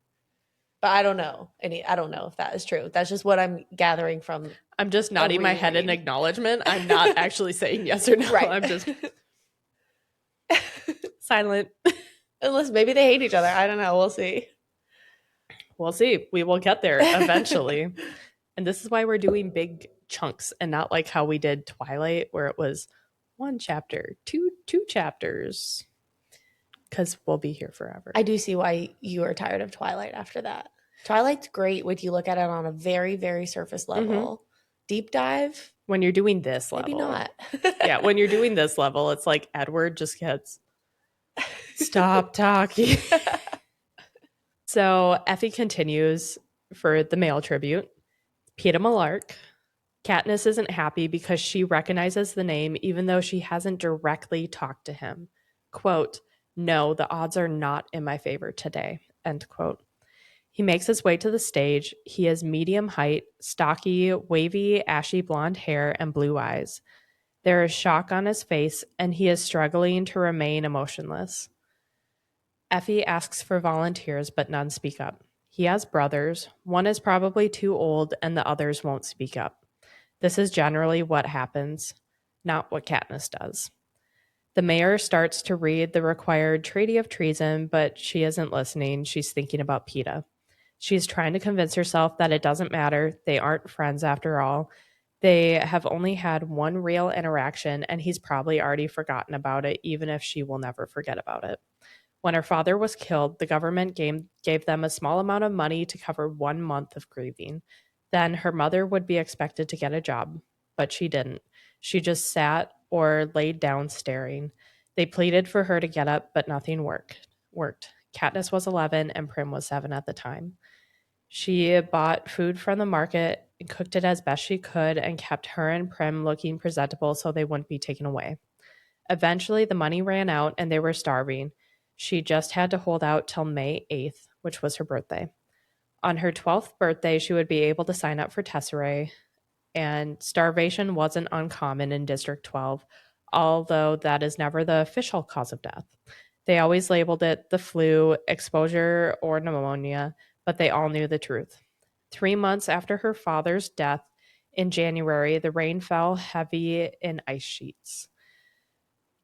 But I don't know. I don't know if that is true. That's just what I'm gathering from. I'm just nodding my head in acknowledgement. I'm not actually saying yes or no. Right. I'm just silent. Unless maybe they hate each other. I don't know. We'll see. We'll see. We will get there eventually. And this is why we're doing big chunks and not like how we did Twilight, where it was one chapter, two chapters. Because we'll be here forever. I do see why you are tired of Twilight after that. Twilight's great when you look at it on a very, very surface level. Mm-hmm. Deep dive. When you're doing this level. Maybe not. Yeah, when you're doing this level, it's like Edward just gets, stop talking. So Effie continues for the male tribute. Peeta Mellark. Katniss isn't happy because she recognizes the name even though she hasn't directly talked to him. Quote, "No, the odds are not in my favor today," end quote. He makes his way to the stage. He is medium height, stocky, wavy, ashy blonde hair, and blue eyes. There is shock on his face, and he is struggling to remain emotionless. Effie asks for volunteers, but none speak up. He has brothers. One is probably too old, and the others won't speak up. This is generally what happens, not what Katniss does. The mayor starts to read the required treaty of treason, but she isn't listening. She's thinking about Peeta. She's trying to convince herself that it doesn't matter. They aren't friends after all. They have only had one real interaction, and he's probably already forgotten about it, even if she will never forget about it. When her father was killed, the government gave them a small amount of money to cover 1 month of grieving. Then her mother would be expected to get a job, but she didn't. She just sat or laid down staring. They pleaded for her to get up, but nothing worked. Katniss was 11 and Prim was 7 at the time. She bought food from the market and cooked it as best she could and kept her and Prim looking presentable so they wouldn't be taken away. Eventually, the money ran out and they were starving. She just had to hold out till May 8th, which was her birthday. On her 12th birthday, she would be able to sign up for Tesserae, and starvation wasn't uncommon in District 12, although that is never the official cause of death. They always labeled it the flu, exposure, or pneumonia, but they all knew the truth. 3 months after her father's death, In January, the rain fell heavy in ice sheets.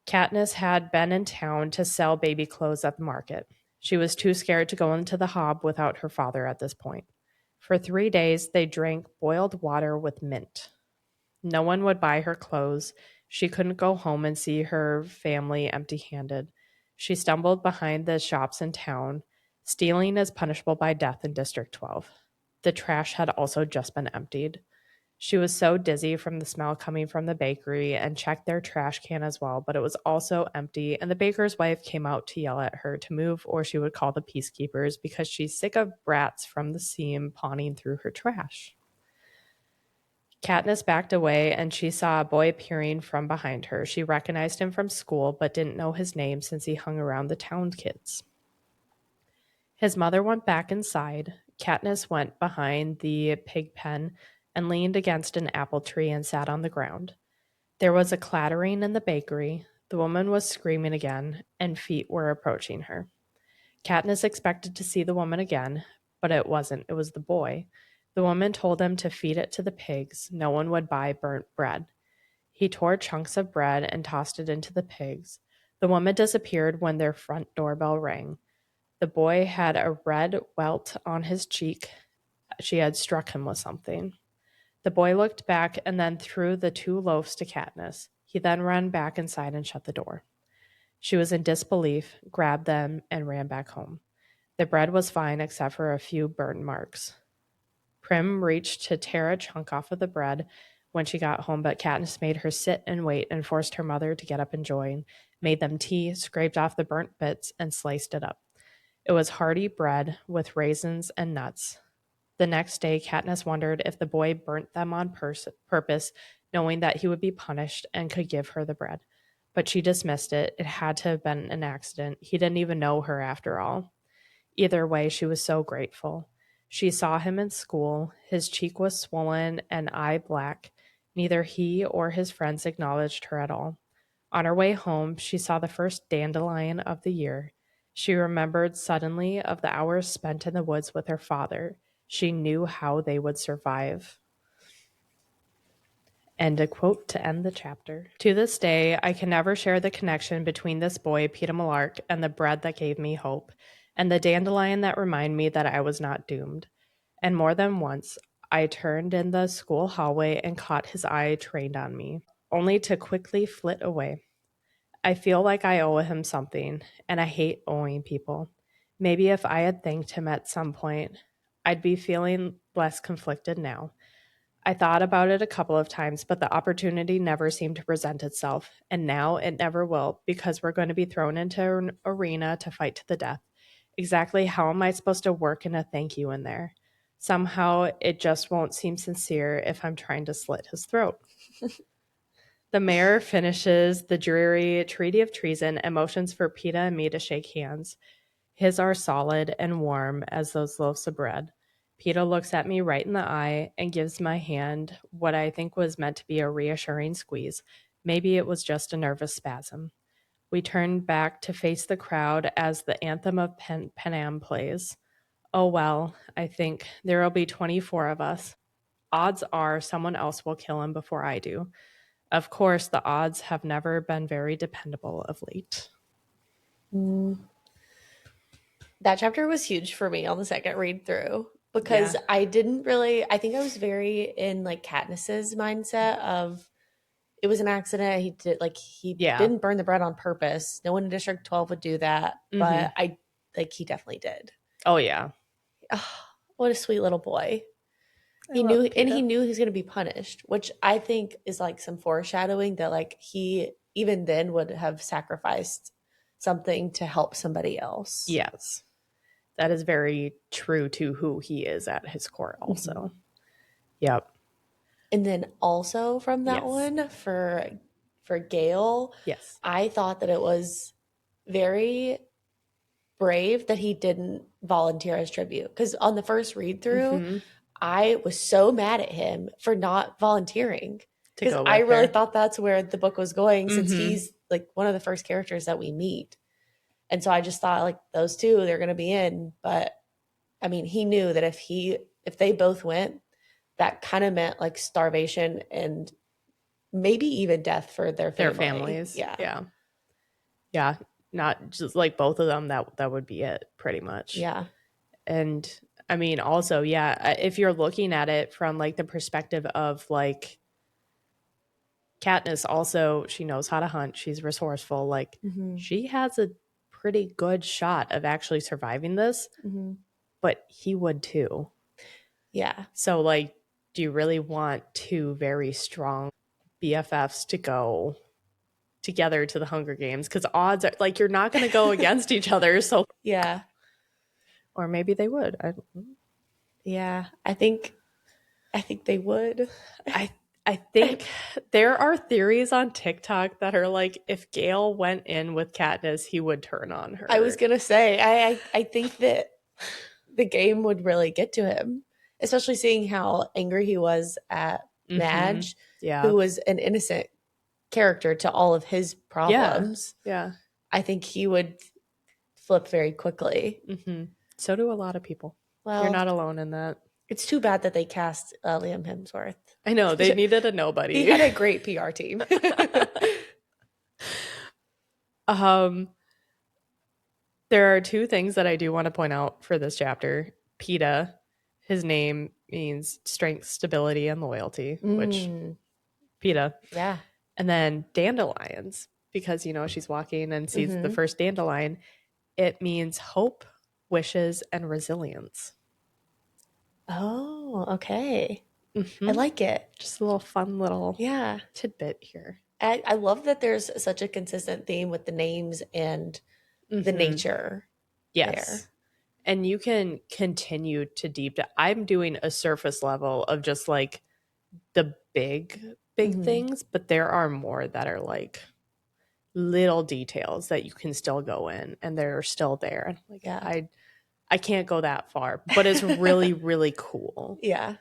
Katniss had been in town to sell baby clothes at the market. She was too scared to go into the hob without her father at this point. For 3 days, they drank boiled water with mint. No one would buy her clothes. She couldn't go home and see her family empty handed. She stumbled behind the shops in town. Stealing is punishable by death in District 12. The trash had also just been emptied. She was so dizzy from the smell coming from the bakery and checked their trash can as well, but it was also empty. And the baker's wife came out to yell at her to move or she would call the peacekeepers because she's sick of brats from the seam pawning through her trash. Katniss backed away and she saw a boy peering from behind her. She recognized him from school but didn't know his name since he hung around the town kids. His mother went back inside. Katniss went behind the pig pen and leaned against an apple tree and sat on the ground. There was a clattering in the bakery. The woman was screaming again, and feet were approaching her. Katniss expected to see the woman again, but it wasn't. It was the boy. The woman told him to feed it to the pigs. No one would buy burnt bread. He tore chunks of bread and tossed it into the pigs. The woman disappeared when their front doorbell rang. The boy had a red welt on his cheek. She had struck him with something. The boy looked back and then threw the 2 loaves to Katniss. He then ran back inside and shut the door. She was in disbelief, grabbed them, and ran back home. The bread was fine except for a few burn marks. Prim reached to tear a chunk off of the bread when she got home, but Katniss made her sit and wait and forced her mother to get up and join, made them tea, scraped off the burnt bits, and sliced it up. It was hearty bread with raisins and nuts. The next day, Katniss wondered if the boy burnt them on purpose, knowing that he would be punished and could give her the bread. But she dismissed it. It had to have been an accident. He didn't even know her after all. Either way, she was so grateful. She saw him in school. His cheek was swollen and eye black. Neither he or his friends acknowledged her at all. On her way home, she saw the first dandelion of the year. She remembered suddenly of the hours spent in the woods with her father. She knew how they would survive. End a quote to end the chapter. To this day, I can never share the connection between this boy, Peeta Mellark, and the bread that gave me hope, and the dandelion that reminded me that I was not doomed. And more than once, I turned in the school hallway and caught his eye trained on me, only to quickly flit away. I feel like I owe him something, and I hate owing people. Maybe if I had thanked him at some point, I'd be feeling less conflicted now. I thought about it a couple of times, but the opportunity never seemed to present itself, and now it never will because we're going to be thrown into an arena to fight to the death. Exactly how am I supposed to work in a thank you in there? Somehow it just won't seem sincere if I'm trying to slit his throat. The mayor finishes the dreary treaty of treason and motions for Peeta and me to shake hands. His are solid and warm as those loaves of bread. Peeta looks at me right in the eye and gives my hand what I think was meant to be a reassuring squeeze. Maybe it was just a nervous spasm. We turn back to face the crowd as the anthem of Panam plays. Oh well, I think there'll be 24 of us. Odds are someone else will kill him before I do. Of course, the odds have never been very dependable of late. That chapter was huge for me on the second read through because I didn't really, I think I was very in like Katniss's mindset of it was an accident. He didn't burn the bread on purpose. No one in District 12 would do that, but he definitely did. Oh yeah. Oh, what a sweet little boy. He knew he was going to be punished, which I think is like some foreshadowing that like he even then would have sacrificed something to help somebody else. Yes. That is very true to who he is at his core also. Yep. And then also from that one for Gale, I thought that it was very brave that he didn't volunteer as tribute because on the first read through, I was so mad at him for not volunteering because I really thought that's where the book was going since he's like one of the first characters that we meet. And so I just thought like those two, they're going to be in. But I mean, he knew that if they both went, that kind of meant like starvation and maybe even death for their families. Yeah. Yeah. Not just like both of them. That would be it pretty much. Yeah. And I mean, also, yeah, if you're looking at it from like the perspective of like Katniss, also, she knows how to hunt. She's resourceful. Like, she has a pretty good shot of actually surviving this, but he would too. Yeah. So, like, do you really want two very strong BFFs to go together to the Hunger Games? Because odds are like you're not going to go against each other. So, yeah. Or maybe they would. Yeah. I think they would. I think there are theories on TikTok that are like, if Gale went in with Katniss, he would turn on her. I was gonna say, I think that the game would really get to him, especially seeing how angry he was at Madge, who was an innocent character to all of his problems. Yeah. I think he would flip very quickly. So do a lot of people. Well, you're not alone in that. It's too bad that they cast Liam Hemsworth. I know, they needed a nobody. He had a great PR team. There are two things that I do want to point out for this chapter. Peeta, his name means strength, stability, and loyalty, which Peeta. Yeah. And then dandelions, because, she's walking and sees the first dandelion. It means hope, wishes, and resilience. Oh, okay. I like it. Just a little fun little tidbit here. I love that there's such a consistent theme with the names and the nature. Yes. There. And you can continue to deep dive. I'm doing a surface level of just like the big things, but there are more that are like little details that you can still go in and they're still there. Like, I can't go that far, but it's really, really cool. Yeah.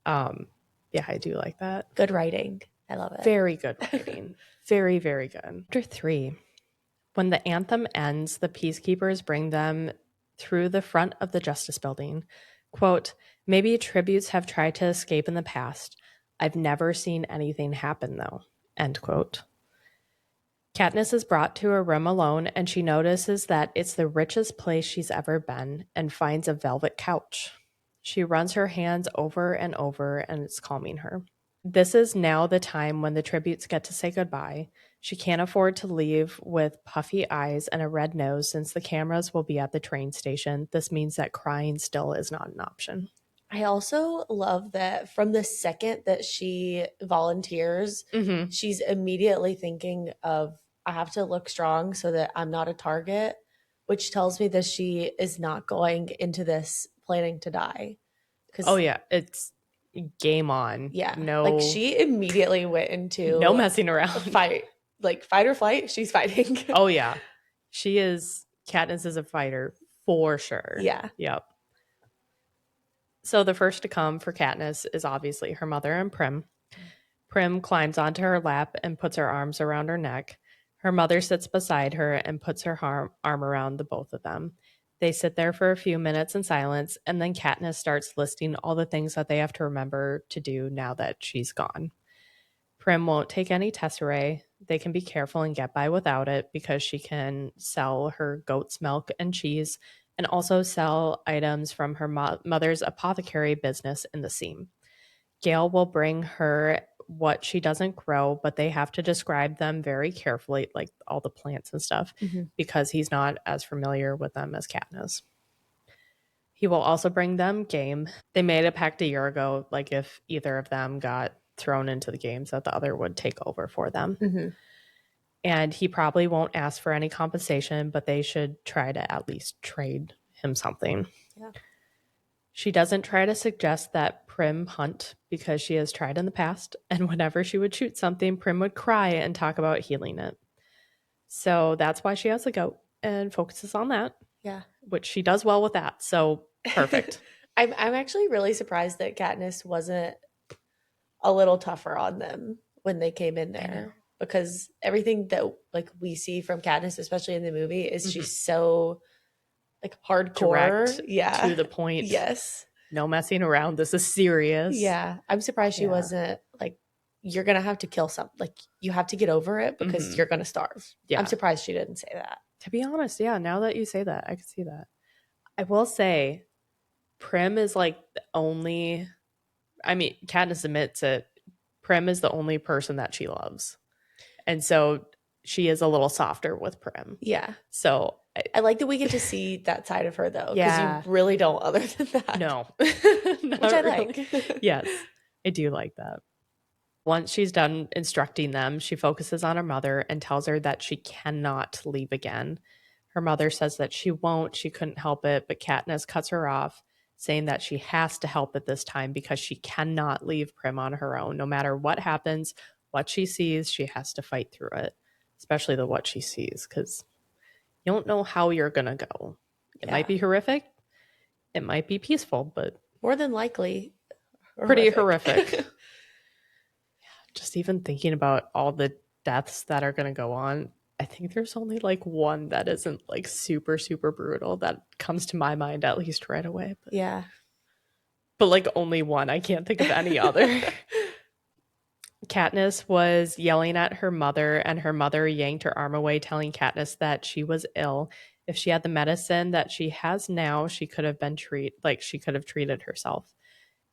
Yeah, I do like that. Good writing. I love it. Very good writing. Very, very good. Chapter 3. When the anthem ends, the peacekeepers bring them through the front of the Justice Building. Quote, maybe tributes have tried to escape in the past. I've never seen anything happen, though. End quote. Katniss is brought to a room alone, and she notices that it's the richest place she's ever been and finds a velvet couch. She runs her hands over and over, and it's calming her. This is now the time when the tributes get to say goodbye. She can't afford to leave with puffy eyes and a red nose since the cameras will be at the train station. This means that crying still is not an option. I also love that from the second that she volunteers, she's immediately thinking of, I have to look strong so that I'm not a target, which tells me that she is not going into this planning to die. Oh, yeah. It's game on. Yeah. No. Like she immediately went into no messing around. Fight. Like fight or flight, she's fighting. Oh, yeah. Katniss is a fighter for sure. Yeah. Yep. So the first to come for Katniss is obviously her mother and Prim. Prim climbs onto her lap and puts her arms around her neck. Her mother sits beside her and puts her arm around the both of them. They sit there for a few minutes in silence, and then Katniss starts listing all the things that they have to remember to do now that she's gone. Prim won't take any tesserae. They can be careful and get by without it because she can sell her goat's milk and cheese and also sell items from her mother's apothecary business in the seam. Gale will bring her what she doesn't grow, but they have to describe them very carefully, like all the plants and stuff, because he's not as familiar with them as Katniss. He will also bring them game. They made a pact a year ago, like if either of them got thrown into the games, that the other would take over for them. And he probably won't ask for any compensation, but they should try to at least trade him something. Yeah. She doesn't try to suggest that Prim hunt because she has tried in the past, and whenever she would shoot something, Prim would cry and talk about healing it. So that's why she has a goat and focuses on that. Yeah. Which she does well with that. So perfect. I'm actually really surprised that Katniss wasn't a little tougher on them when they came in there. Because everything that like we see from Katniss, especially in the movie, is she's so like hardcore, direct, to the point. Yes, No messing around. This is serious. Yeah. I'm surprised she wasn't like, you're going to have to kill some. Like, you have to get over it because you're going to starve. Yeah. I'm surprised she didn't say that. To be honest, yeah, now that you say that, I can see that. I will say, Prim is like the only, I mean, Katniss admits it, Prim is the only person that she loves. And so she is a little softer with Prim. Yeah. So I like that we get to see that side of her, though, because Yeah. you really don't other than that. No. Which I really. like. Yes, I do like that. Once she's done instructing them, she focuses on her mother and tells her that she cannot leave again. Her mother says that she won't, she couldn't help it, but Katniss cuts her off, saying that she has to help it this time because she cannot leave Prim on her own. No matter what happens, what she sees, she has to fight through it, especially the what she sees, because you don't know how you're going to go. It might be horrific. It might be peaceful, but more than likely pretty horrific. Just even thinking about all the deaths that are going to go on, I think there's only like one that isn't like super, super brutal that comes to my mind, at least right away. But, yeah. But like only one. I can't think of any other. Katniss was yelling at her mother, and her mother yanked her arm away, telling Katniss that she was ill. If she had the medicine that she has now, she could have treated herself.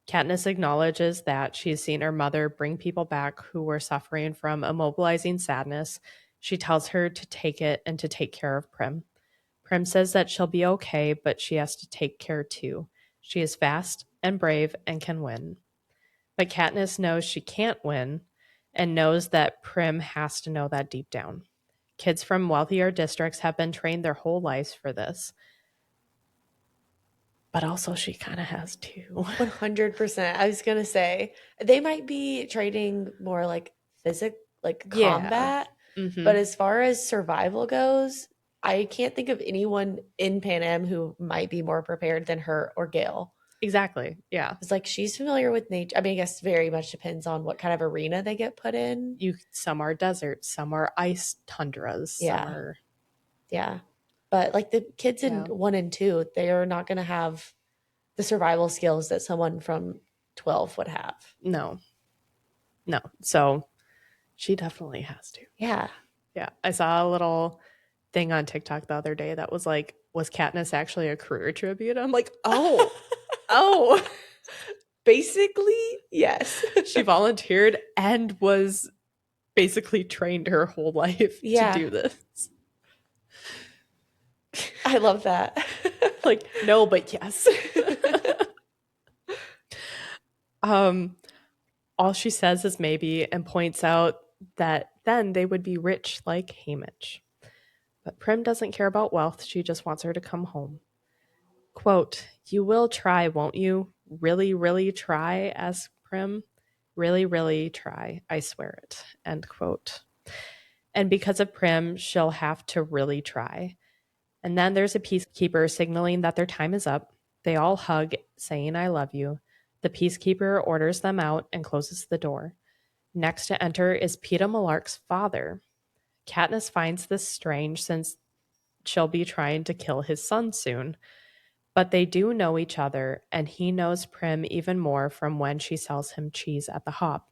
Katniss acknowledges that she's seen her mother bring people back who were suffering from immobilizing sadness. She tells her to take it and to take care of Prim. Prim says that she'll be okay, but she has to take care too. She is fast and brave and can win. But Katniss knows she can't win and knows that Prim has to know that deep down. Kids from wealthier districts have been trained their whole lives for this. But also she kind of has too. 100%. I was going to say, they might be training more like combat. Mm-hmm. But as far as survival goes, I can't think of anyone in Pan Am who might be more prepared than her or Gale. Exactly. Yeah. It's like she's familiar with nature. I mean, I guess very much depends on what kind of arena they get put in. Some are deserts, some are ice tundras, Yeah. some are... Yeah. But like the kids in 1 and 2, they are not going to have the survival skills that someone from 12 would have. No. So she definitely has to. Yeah. Yeah. I saw a little thing on TikTok the other day that was like, was Katniss actually a career tribute? I'm like, oh. Basically, yes. She volunteered and was basically trained her whole life to do this. I love that. Like, no, but yes. All she says is maybe, and points out that then they would be rich like Haymitch. But Prim doesn't care about wealth. She just wants her to come home. Quote, "You will try, won't you? Really, really try?" asks Prim. "Really, really try. I swear it." End quote. And because of Prim, she'll have to really try. And then there's a peacekeeper signaling that their time is up. They all hug, saying, "I love you." The peacekeeper orders them out and closes the door. Next to enter is Peeta Mellark's father. Katniss finds this strange since she'll be trying to kill his son soon. But they do know each other, and he knows Prim even more from when she sells him cheese at the Hop.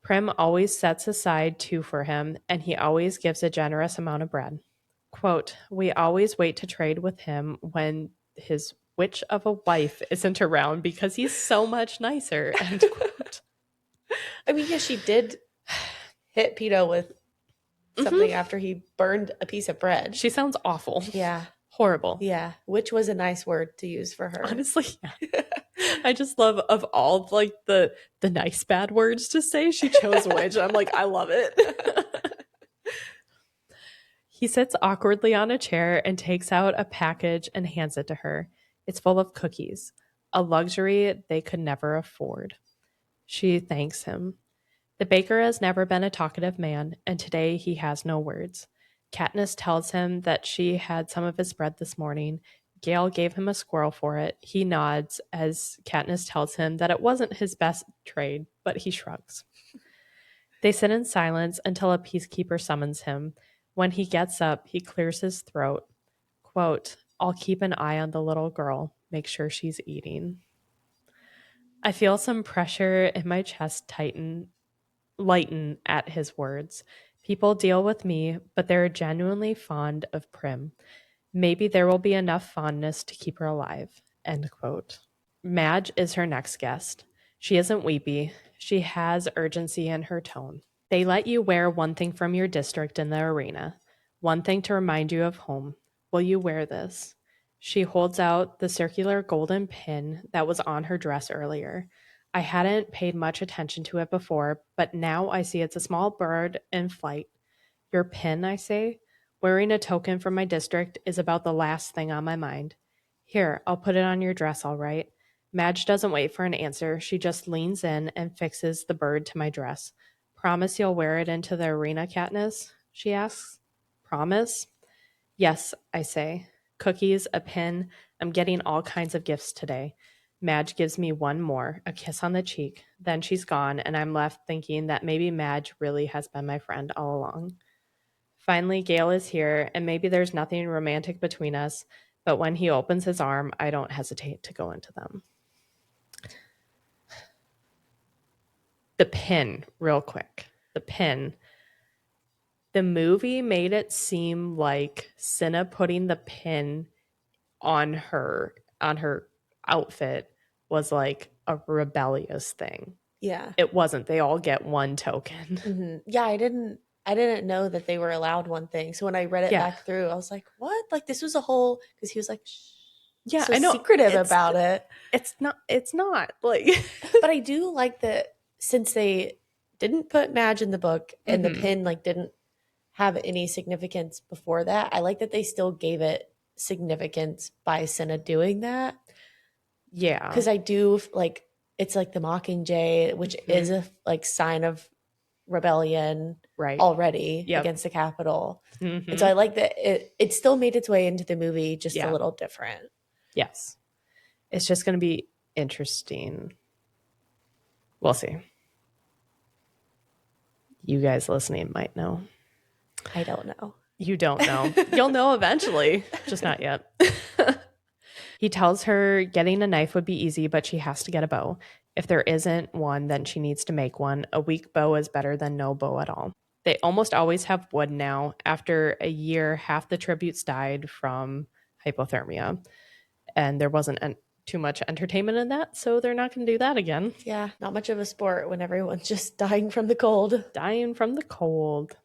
Prim always sets aside 2 for him, and he always gives a generous amount of bread. Quote, "We always wait to trade with him when his witch of a wife isn't around because he's so much nicer." End quote. I mean, yeah, she did hit Peeta with something after he burned a piece of bread. She sounds awful. Yeah. Horrible. Yeah. Which was a nice word to use for her. Honestly, yeah. I just love, of all like the nice bad words to say, she chose witch. I'm like, I love it. He sits awkwardly on a chair and takes out a package and hands it to her. It's full of cookies, a luxury they could never afford. She thanks him. The baker has never been a talkative man, and today he has no words. Katniss tells him that she had some of his bread this morning. Gale gave him a squirrel for it. He nods as Katniss tells him that it wasn't his best trade, but he shrugs. They sit in silence until a peacekeeper summons him. When he gets up, he clears his throat. Quote, "I'll keep an eye on the little girl. Make sure she's eating." I feel some pressure in my chest lighten at his words. People deal with me, but they're genuinely fond of Prim. Maybe there will be enough fondness to keep her alive. End quote. Madge is her next guest. She isn't weepy. She has urgency in her tone. They let you wear one thing from your district in the arena, one thing to remind you of home. Will you wear this? She holds out the circular golden pin that was on her dress earlier. I hadn't paid much attention to it before, but now I see it's a small bird in flight. Your pin, I say? Wearing a token from my district is about the last thing on my mind. Here, I'll put it on your dress, all right. Madge doesn't wait for an answer. She just leans in and fixes the bird to my dress. Promise you'll wear it into the arena, Katniss? She asks. Promise? Yes, I say. Cookies, a pin. I'm getting all kinds of gifts today. Madge gives me one more, a kiss on the cheek. Then she's gone, and I'm left thinking that maybe Madge really has been my friend all along. Finally, Gale is here, and maybe there's nothing romantic between us, but when he opens his arm, I don't hesitate to go into them. The pin, real quick. The pin. The movie made it seem like Cinna putting the pin on her outfit was like a rebellious thing. Yeah. It wasn't. They all get one token. Mm-hmm. Yeah, I didn't know that they were allowed one thing. So when I read it back through, I was like, what? Like this was a whole, because he was like, shh. Yeah, so I know. Secretive about it. It's not like but I do like that since they didn't put Madge in the book and the pin like didn't have any significance before that. I like that they still gave it significance by Cinna doing that. Yeah. Because I do like it's like the Mockingjay, which is a like sign of rebellion already against the Capitol. And so I like that it still made its way into the movie, just a little different. Yes. It's just going to be interesting. We'll see. You guys listening might know. I don't know. You don't know. You'll know eventually, just not yet. He tells her getting a knife would be easy, but she has to get a bow. If there isn't one, then she needs to make one. A weak bow is better than no bow at all. They almost always have wood now. After a year, half the tributes died from hypothermia. And there wasn't too much entertainment in that, so they're not going to do that again. Yeah, not much of a sport when everyone's just dying from the cold. Dying from the cold.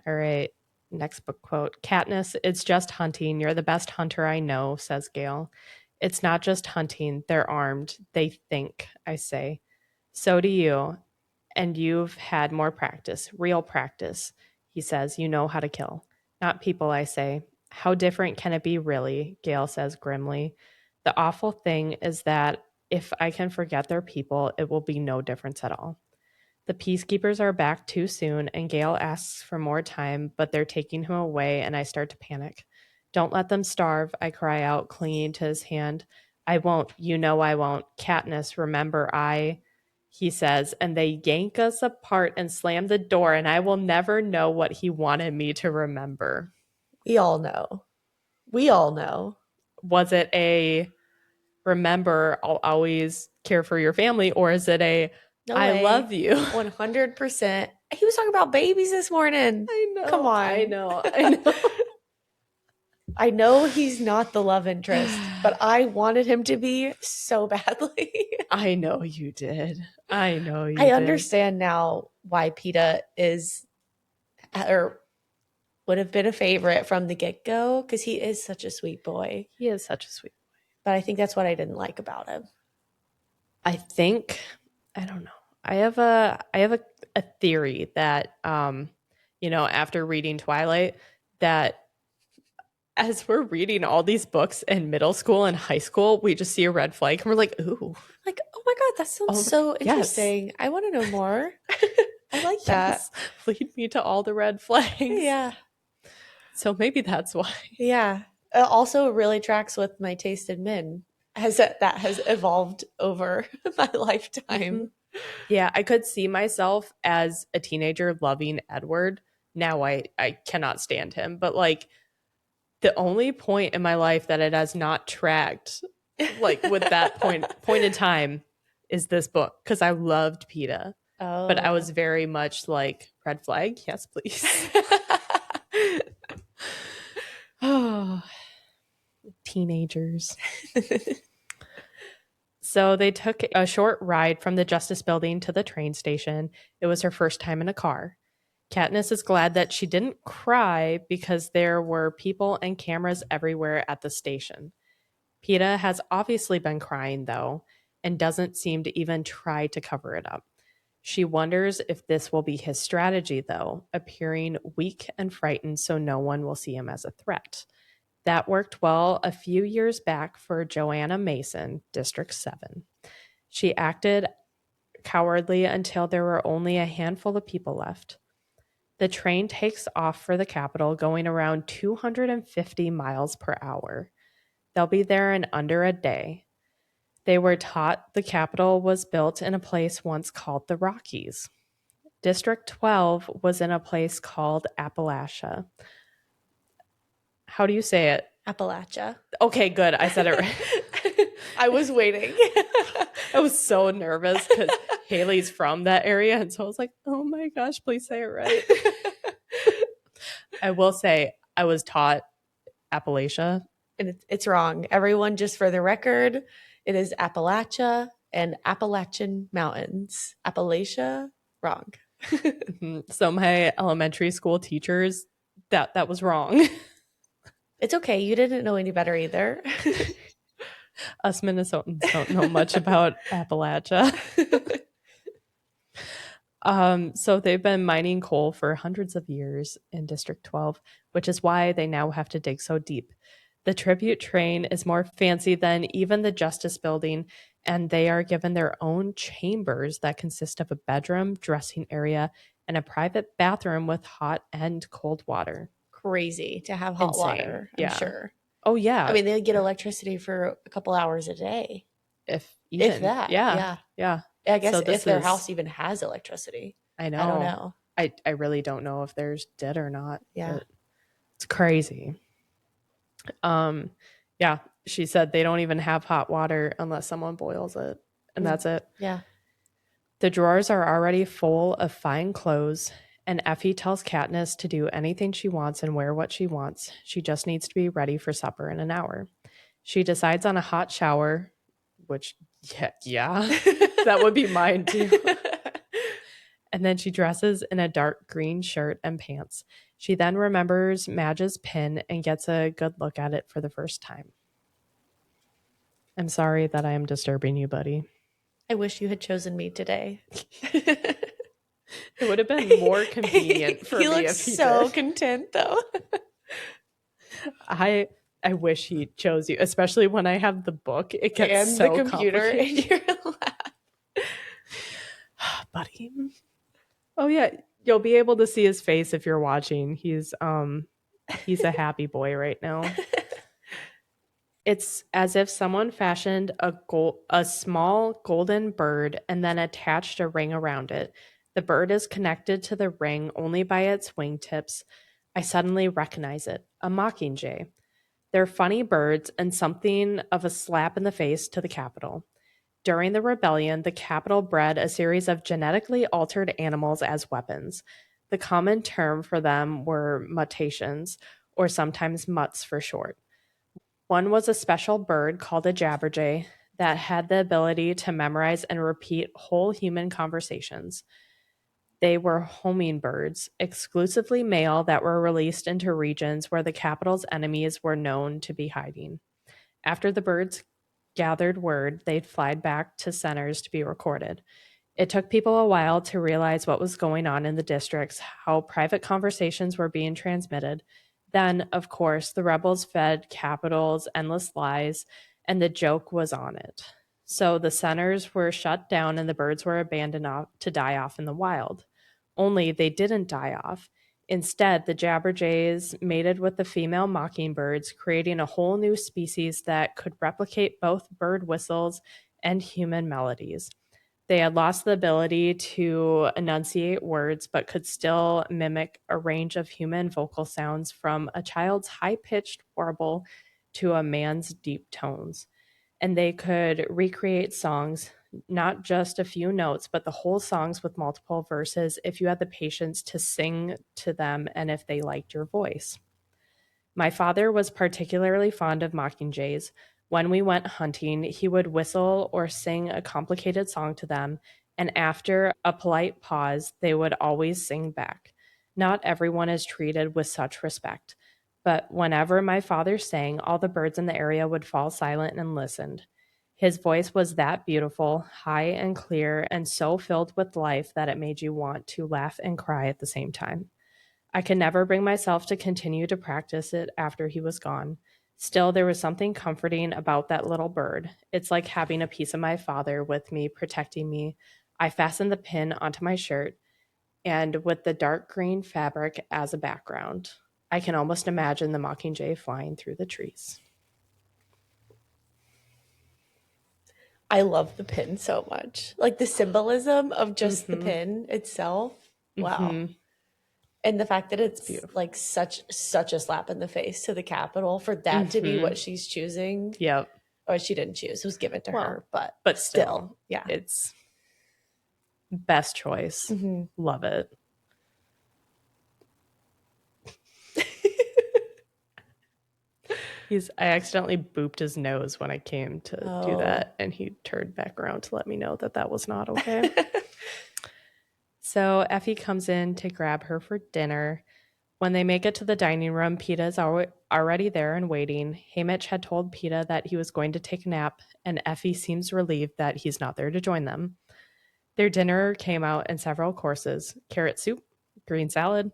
All right. Next book quote. Katniss, it's just hunting. You're the best hunter I know, says Gale. It's not just hunting. They're armed. They think, I say. So do you. And you've had more practice, real practice. He says, you know how to kill. Not people, I say. How different can it be, really? Gale says grimly. The awful thing is that if I can forget their people, it will be no difference at all. The peacekeepers are back too soon, and Gale asks for more time, but they're taking him away, and I start to panic. Don't let them starve, I cry out, clinging to his hand. I won't. You know I won't. Katniss, remember he says, and they yank us apart and slam the door, and I will never know what he wanted me to remember. We all know. We all know. Was it a remember, I'll always care for your family, or is it a I love you? 100%. He was talking about babies this morning. I know. Come on. I know. I know he's not the love interest, but I wanted him to be so badly. I know you did. I know you I understand now why Peeta is or would have been a favorite from the get-go because he is such a sweet boy. He is such a sweet boy. But I think that's what I didn't like about him. I don't know. I have a theory that after reading Twilight, that as we're reading all these books in middle school and high school, we just see a red flag and we're like, ooh. Like, oh my God, that sounds so interesting. Yes. I want to know more. I like that. Lead me to all the red flags. Yeah. So maybe that's why. Yeah. It also really tracks with my taste in men that has evolved over my lifetime. Yeah, I could see myself as a teenager loving Edward. Now I cannot stand him. But like the only point in my life that it has not tracked, like with that point in time, is this book because I loved PETA. Oh. But I was very much like, red flag, yes, please. Oh, teenagers. So they took a short ride from the Justice Building to the train station. It was her first time in a car. Katniss is glad that she didn't cry because there were people and cameras everywhere at the station. PETA has obviously been crying, though, and doesn't seem to even try to cover it up. She wonders if this will be his strategy, though, appearing weak and frightened so no one will see him as a threat. That worked well a few years back for Joanna Mason, District 7. She acted cowardly until there were only a handful of people left. The train takes off for the capital, going around 250 miles per hour. They'll be there in under a day. They were taught the capital was built in a place once called the Rockies. District 12 was in a place called Appalachia. How do you say it? Appalachia. Okay, good. I said it right. I was waiting. I was so nervous because Haley's from that area. And so I was like, oh my gosh, please say it right. I will say I was taught Appalachia. And it's wrong. Everyone, just for the record, it is Appalachia and Appalachian Mountains. Appalachia, wrong. So my elementary school teachers, that was wrong. It's okay. You didn't know any better either. Us Minnesotans don't know much about Appalachia. So they've been mining coal for hundreds of years in District 12, which is why they now have to dig so deep. The tribute train is more fancy than even the Justice Building, and they are given their own chambers that consist of a bedroom, dressing area, and a private bathroom with hot and cold water. Crazy to have hot Insane. water, I'm Yeah. sure. Oh, yeah. I mean, they get electricity for a couple hours a day. If even. If that. Yeah. I guess So this if their is- house even has electricity. I know. I don't know. I really don't know if there's dead or not. Yeah. But it's crazy. Yeah, she said they don't even have hot water unless someone boils it, and that's it. Yeah. The drawers are already full of fine clothes, and Effie tells Katniss to do anything she wants and wear what she wants. She just needs to be ready for supper in an hour. She decides on a hot shower, which, yeah, that would be mine too. And then she dresses in a dark green shirt and pants. She then remembers Madge's pin and gets a good look at it for the first time. I'm sorry that I am disturbing you, buddy. I wish you had chosen me today. It would have been more convenient for he me looks if he so did. content, though. I wish he chose you, especially when I have the book. It gets and so the computer in complicated. your lap. Buddy. Oh yeah, you'll be able to see his face if you're watching. He's a happy boy right now. It's as if someone fashioned a small golden bird and then attached a ring around it. The bird is connected to the ring only by its wingtips. I suddenly recognize it, a mockingjay. They're funny birds and something of a slap in the face to the Capitol. During the rebellion, the Capitol bred a series of genetically altered animals as weapons. The common term for them were mutations, or sometimes mutts for short. One was a special bird called a jabberjay that had the ability to memorize and repeat whole human conversations. They were homing birds, exclusively male, that were released into regions where the Capitol's enemies were known to be hiding. After the birds gathered word, they'd fly back to centers to be recorded. It took people a while to realize what was going on in the districts, how private conversations were being transmitted. Then, of course, the rebels fed Capitol's endless lies, and the joke was on it. So the centers were shut down and the birds were abandoned to die off in the wild. Only they didn't die off. Instead, the jabberjays mated with the female mockingbirds, creating a whole new species that could replicate both bird whistles and human melodies. They had lost the ability to enunciate words, but could still mimic a range of human vocal sounds from a child's high-pitched warble to a man's deep tones. And they could recreate songs, not just a few notes, but the whole songs with multiple verses if you had the patience to sing to them and if they liked your voice. My father was particularly fond of mockingjays. When we went hunting, he would whistle or sing a complicated song to them, and after a polite pause, they would always sing back. Not everyone is treated with such respect, but whenever my father sang, all the birds in the area would fall silent and listened. His voice was that beautiful, high and clear, and so filled with life that it made you want to laugh and cry at the same time. I could never bring myself to continue to practice it after he was gone. Still, there was something comforting about that little bird. It's like having a piece of my father with me, protecting me. I fastened the pin onto my shirt, and with the dark green fabric as a background, I can almost imagine the mockingjay flying through the trees. I love the pin so much. Like the symbolism of just the Mhm. pin itself. Wow. Mhm. And the fact that it's Beautiful. like such a slap in the face to the Capitol for that to be Mhm. what she's choosing. Yep. Or she didn't choose, it was given to her, Well, but still, still, yeah. it's best choice. hmm Love it. I accidentally booped his nose when I came to do Oh. that, and he turned back around to let me know that that was not okay. So Effie comes in to grab her for dinner. When they make it to the dining room, Peta is already there and waiting. Haymitch had told Peta that he was going to take a nap, and Effie seems relieved that he's not there to join them. Their dinner came out in several courses: carrot soup, green salad,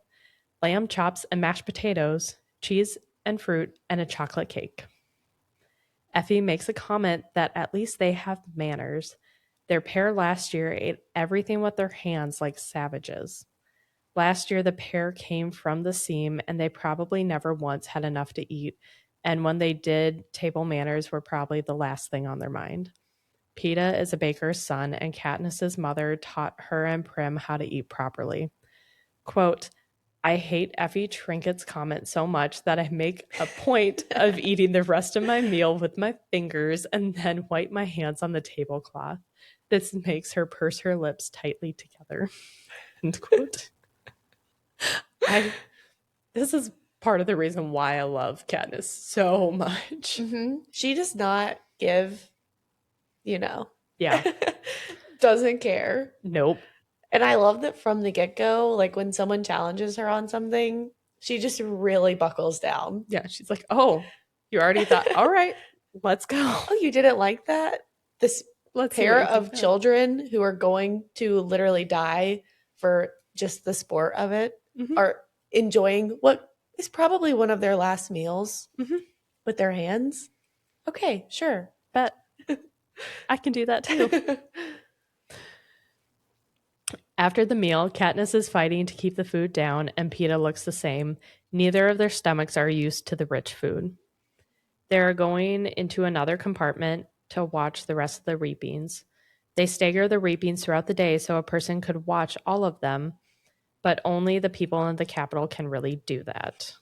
lamb chops and mashed potatoes, cheese and fruit, and a chocolate cake. Effie makes a comment that at least they have manners. Their pair last year ate everything with their hands like savages. Last year, the pair came from the seam and they probably never once had enough to eat. And when they did, table manners were probably the last thing on their mind. Peta is a baker's son, and Katniss's mother taught her and Prim how to eat properly. Quote, I hate Effie Trinket's comment so much that I make a point of eating the rest of my meal with my fingers and then wipe my hands on the tablecloth. This makes her purse her lips tightly together. End quote. This is part of the reason why I love Katniss so much. She does not give, you know. Yeah. Doesn't care. Nope. And I love that from the get-go, like when someone challenges her on something, she just really buckles down. Yeah, she's like, oh, you already thought, all right, let's go. Oh, you didn't like that? This pair of children who are going to literally die for just the sport of it are enjoying what is probably one of their last meals with their hands. Okay, sure. Bet. I can do that too. After the meal, Katniss is fighting to keep the food down, and Peta looks the same. Neither of their stomachs are used to the rich food. They're going into another compartment to watch the rest of the reapings. They stagger the reapings throughout the day so a person could watch all of them, but only the people in the capital can really do that.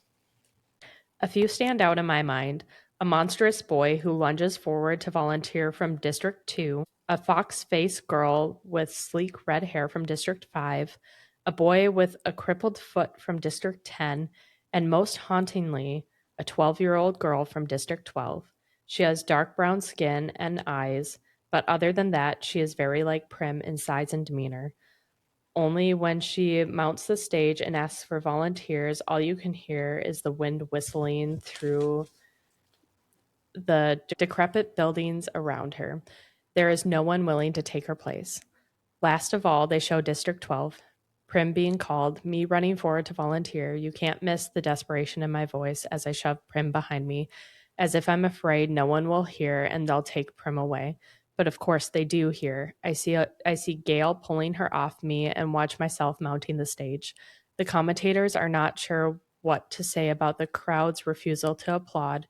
A few stand out in my mind: a monstrous boy who lunges forward to volunteer from District 2, a fox-faced girl with sleek red hair from District 5, a boy with a crippled foot from District 10, and most hauntingly, a 12-year-old girl from District 12. She has dark brown skin and eyes, but other than that, she is very like Prim in size and demeanor. Only when she mounts the stage and asks for volunteers, all you can hear is the wind whistling through the decrepit buildings around her. There is no one willing to take her place. Last of all, they show District 12. Prim being called, me running forward to volunteer. You can't miss the desperation in my voice as I shove Prim behind me, as if I'm afraid no one will hear and they'll take Prim away. But of course they do hear. I see Gale pulling her off me and watch myself mounting the stage. The commentators are not sure what to say about the crowd's refusal to applaud,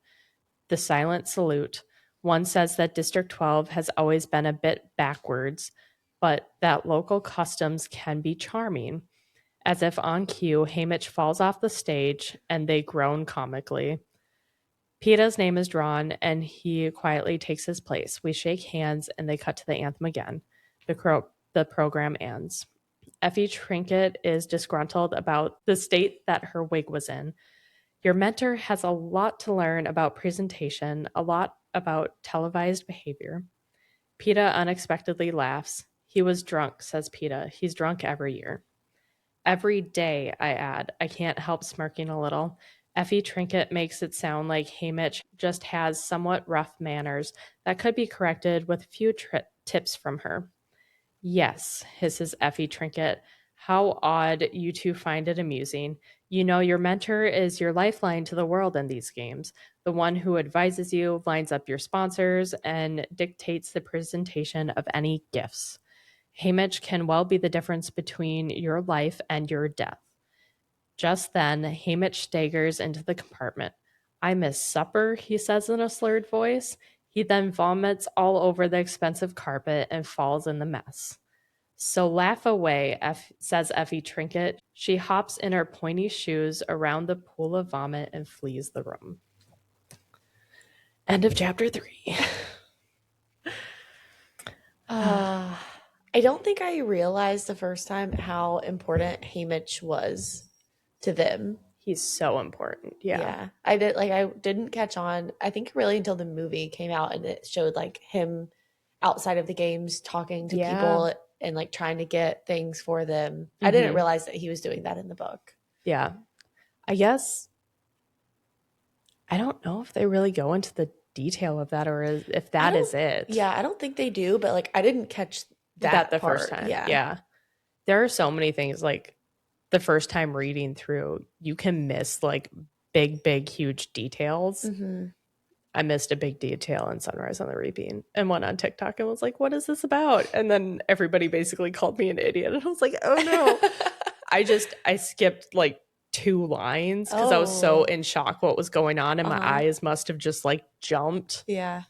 the silent salute. One says that District 12 has always been a bit backwards, but that local customs can be charming. As if on cue, Haymitch falls off the stage and they groan comically. Peta's name is drawn, and he quietly takes his place. We shake hands, and they cut to the anthem again. The program ends. Effie Trinket is disgruntled about the state that her wig was in. Your mentor has a lot to learn about presentation, a lot about televised behavior. Peta unexpectedly laughs. He was drunk, says Peta. He's drunk every year. Every day, I add. I can't help smirking a little. Effie Trinket makes it sound like Hamish just has somewhat rough manners that could be corrected with a few tips from her. Yes, hisses Effie Trinket. How odd you two find it amusing. You know, your mentor is your lifeline to the world in these games, the one who advises you, lines up your sponsors, and dictates the presentation of any gifts. Hamish can well be the difference between your life and your death. Just then, Hamish staggers into the compartment. I miss supper, he says in a slurred voice. He then vomits all over the expensive carpet and falls in the mess. So laugh away, says Effie Trinket. She hops in her pointy shoes around the pool of vomit and flees the room. End of chapter 3. I don't think I realized the first time how important Hamish was to them. He's so important. Yeah. I didn't catch on, I think, really until the movie came out and it showed like him outside of the games talking to people and like trying to get things for them. Mm-hmm. I didn't realize that he was doing that in the book. Yeah. I guess I don't know if they really go into the detail of that or if that is it. Yeah, I don't think they do, but like I didn't catch that the part. First time. Yeah. There are so many things like the first time reading through, you can miss like big, huge details. Mm-hmm. I missed a big detail in Sunrise on the Reaping and went on TikTok and was like, what is this about? And then everybody basically called me an idiot. And I was like, oh no. I skipped like 2 lines because I was so in shock what was going on. And my eyes must have just like jumped. Yeah.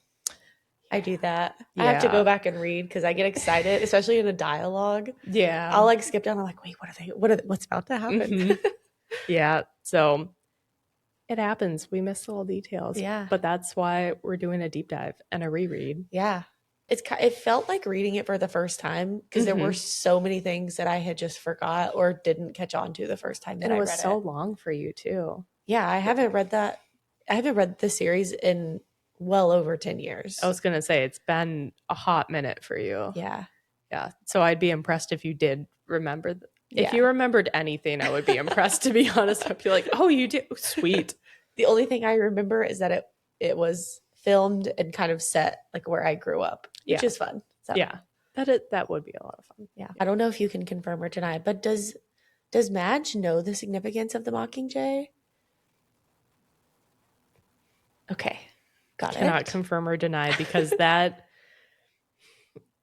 I do that. Yeah. I have to go back and read because I get excited, especially in a dialogue. Yeah. I'll like skip down. I'm like, wait, what's about to happen? Mm-hmm. Yeah. So it happens. We miss little details. Yeah. But that's why we're doing a deep dive and a reread. Yeah. It felt like reading it for the first time because there were so many things that I had just forgot or didn't catch on to the first time that I read it. And it was so long for you too. Yeah. I haven't read the series in well over 10 years. I was going to say, it's been a hot minute for you. Yeah. Yeah. So I'd be impressed if you did remember. If you remembered anything, I would be impressed, to be honest. I'd be like, oh, you do? Sweet. The only thing I remember is that it was filmed and kind of set like where I grew up, which is fun. So. Yeah. That would be a lot of fun. Yeah. I don't know if you can confirm or deny, but does Madge know the significance of the Mockingjay? Okay. Got it. Cannot confirm or deny because that,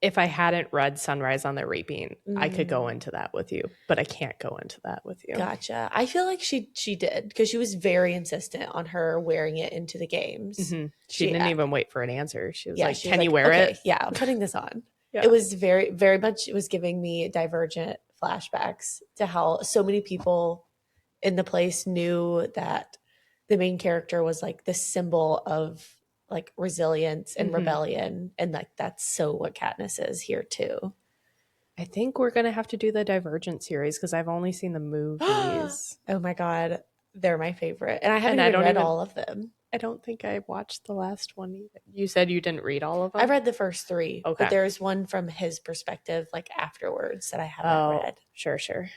if I hadn't read Sunrise on the Reaping, I could go into that with you, but I can't go into that with you. Gotcha. I feel like she did because she was very insistent on her wearing it into the games. Mm-hmm. She didn't even wait for an answer. She was like, can you wear it? Yeah, I'm putting this on. Yeah. It was very, very much, it was giving me Divergent flashbacks to how so many people in the place knew that the main character was like the symbol of like resilience and rebellion, and like that's so what Katniss is here too. I think we're gonna have to do the Divergent series because I've only seen the movies. Oh my god, they're my favorite, and I haven't read all of them. I don't think I watched the last one either. You said you didn't read all of them? I read the first 3, but there's one from his perspective like afterwards that I haven't read. Sure.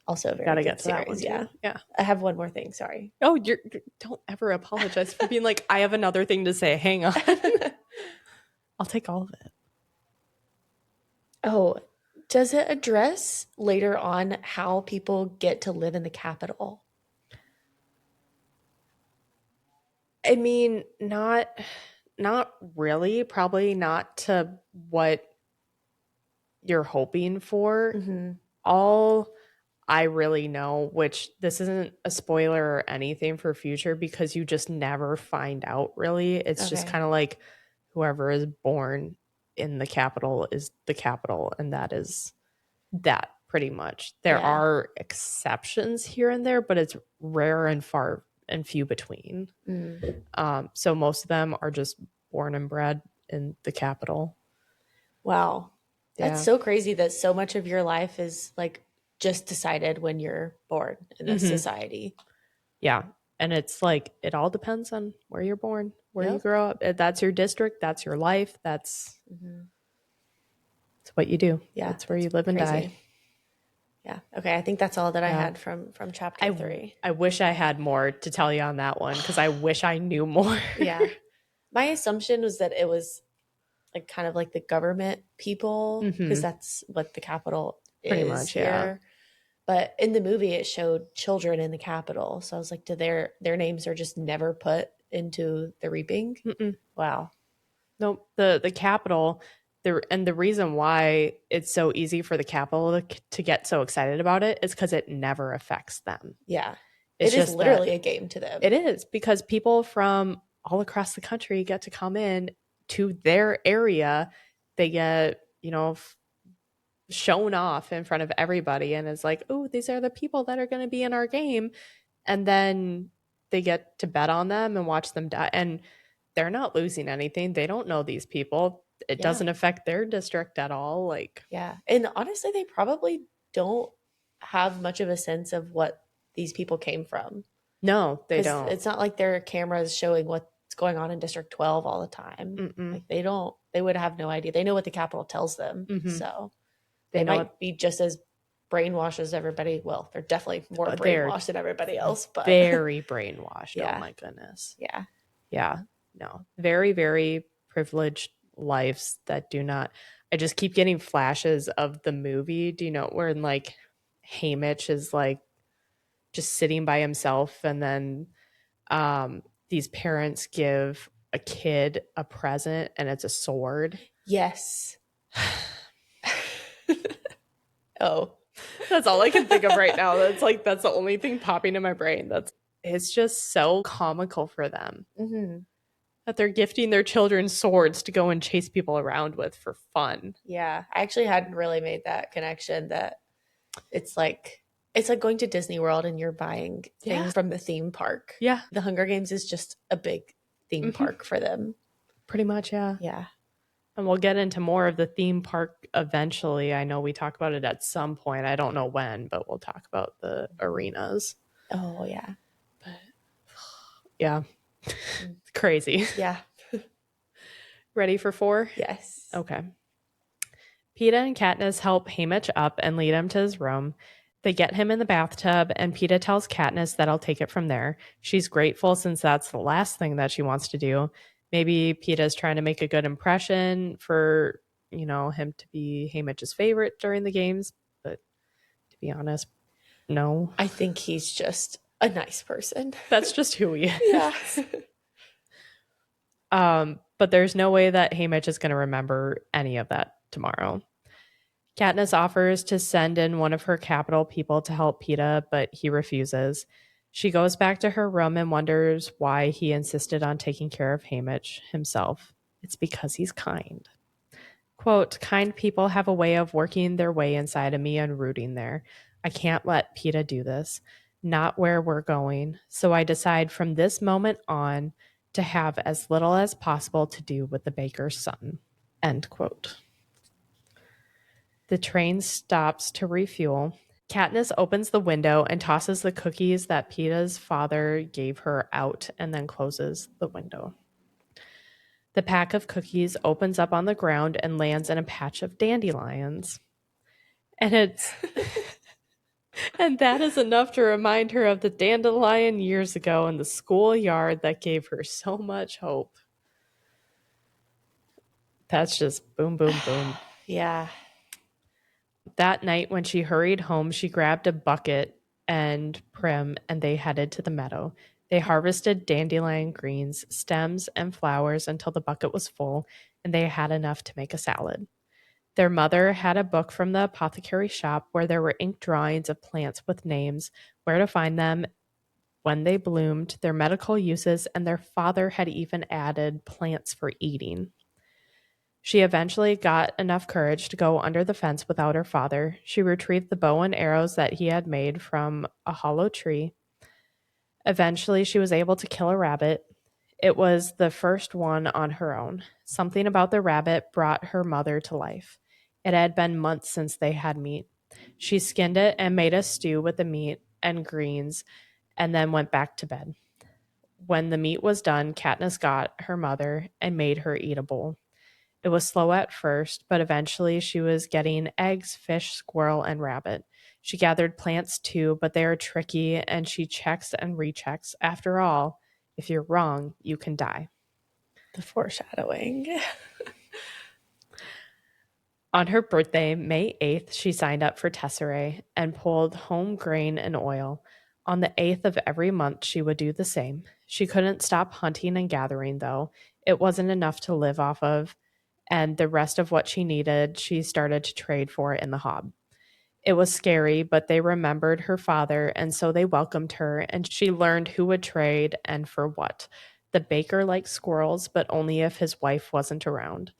Also very gotta good get to series, that one. Yeah. I have one more thing. Sorry. Oh, don't ever apologize for being like, I have another thing to say. Hang on. I'll take all of it. Oh, does it address later on how people get to live in the capital? I mean, not really. Probably not to what you're hoping for. Mm-hmm. All I really know, which this isn't a spoiler or anything for future because you just never find out really. It's just kind of like whoever is born in the capital is the capital, and that is that pretty much. There are exceptions here and there, but it's rare and far and few between. Mm. So most of them are just born and bred in the capital. Wow. That's Yeah. so crazy that so much of your life is like just decided when you're born in this society. Yeah. And it's like, it all depends on where you're born, where you Yep. grow up. That's your district. That's your life. That's Mhm. what you do. Yeah, That's where you that's live and crazy. die. Yeah. Okay. I think that's all that I Yeah. had from chapter 3. I wish I had more to tell you on that one because I wish I knew more. Yeah. My assumption was that it was like kind of like the government people because that's what the capital Pretty is much, yeah. here. But in the movie, it showed children in the capital. So I was like, do their names are just never put into the reaping? Mm-mm. Wow. Nope. The capital, the reason why it's so easy for the capital to get so excited about it is because it never affects them. Yeah. It's It is just that literally a game to them. it is because people from all across the country get to come in to their area. They get, shown off in front of everybody and it's like, oh, these are the people that are going to be in our game. And then they get to bet on them and watch them die. And they're not losing anything. They don't know these people. It Yeah. doesn't affect their district at all. Like, Yeah. And honestly, they probably don't have much of a sense of what these people came from. no, they Because don't. it's not like their cameras showing what's going on in District 12 all the time. Mm-mm. Like they would have no idea. They know what the Capitol tells them. Mhm. So They they know might be just as brainwashed as everybody. Well, they're definitely more they're brainwashed than everybody else, but very brainwashed. Yeah. Oh my goodness. yeah. Yeah. No. Very, very privileged lives that do not. I just keep getting flashes of the movie. Do you know where like Haymitch is like just sitting by himself and then these parents give a kid a present and it's a sword. Yes. Oh. That's all I can think of right now. That's the only thing popping in my brain. It's just so comical for them Mm-hmm. that they're gifting their children swords to go and chase people around with for fun. Yeah. I actually hadn't really made that connection that it's like going to Disney World and you're buying things Yeah. from the theme park. Yeah. The Hunger Games is just a big theme park for them. Pretty much, yeah. Yeah. And we'll get into more of the theme park eventually. I know we talk about it at some point. I don't know when, but we'll talk about the arenas. Oh, yeah. But yeah, it's crazy. Yeah. Ready for 4? Yes. Okay. Peeta and Katniss help Haymitch up and lead him to his room. They get him in the bathtub, and Peeta tells Katniss that I'll take it from there. She's grateful since that's the last thing that she wants to do. Maybe Peeta's trying to make a good impression for, him to be Haymitch's favorite during the games. But to be honest, no. I think he's just a nice person. That's just who he is. Yeah. But there's no way that Haymitch is going to remember any of that tomorrow. Katniss offers to send in one of her capital people to help Peeta, but he refuses. She goes back to her room and wonders why he insisted on taking care of Haymitch himself. It's because he's kind. Quote, kind people have a way of working their way inside of me and rooting there. I can't let Peeta do this. Not where we're going. So I decide from this moment on to have as little as possible to do with the baker's son. End quote. The train stops to refuel. Katniss opens the window and tosses the cookies that Peeta's father gave her out and then closes the window. The pack of cookies opens up on the ground and lands in a patch of dandelions. And and that is enough to remind her of the dandelion years ago in the schoolyard that gave her so much hope. That's just boom, boom, boom. Yeah. That night, when she hurried home, she grabbed a bucket and Prim, and they headed to the meadow. They harvested dandelion greens, stems, and flowers until the bucket was full, and they had enough to make a salad. Their mother had a book from the apothecary shop where there were ink drawings of plants with names, where to find them, when they bloomed, their medical uses, and their father had even added plants for eating. She eventually got enough courage to go under the fence without her father. She retrieved the bow and arrows that he had made from a hollow tree. Eventually, she was able to kill a rabbit. It was the first one on her own. Something about the rabbit brought her mother to life. It had been months since they had meat. She skinned it and made a stew with the meat and greens and then went back to bed. When the meat was done, Katniss got her mother and made her eat a bowl. It was slow at first, but eventually she was getting eggs, fish, squirrel, and rabbit. She gathered plants too, but they are tricky and she checks and rechecks. After all, if you're wrong, you can die. The foreshadowing. On her birthday, May 8th, she signed up for Tesserae and pulled home grain and oil. On the 8th of every month, she would do the same. She couldn't stop hunting and gathering, though. It wasn't enough to live off of, and the rest of what she needed, she started to trade for in the Hob. It was scary, but they remembered her father, and so they welcomed her, and she learned who would trade and for what. The baker liked squirrels, but only if his wife wasn't around.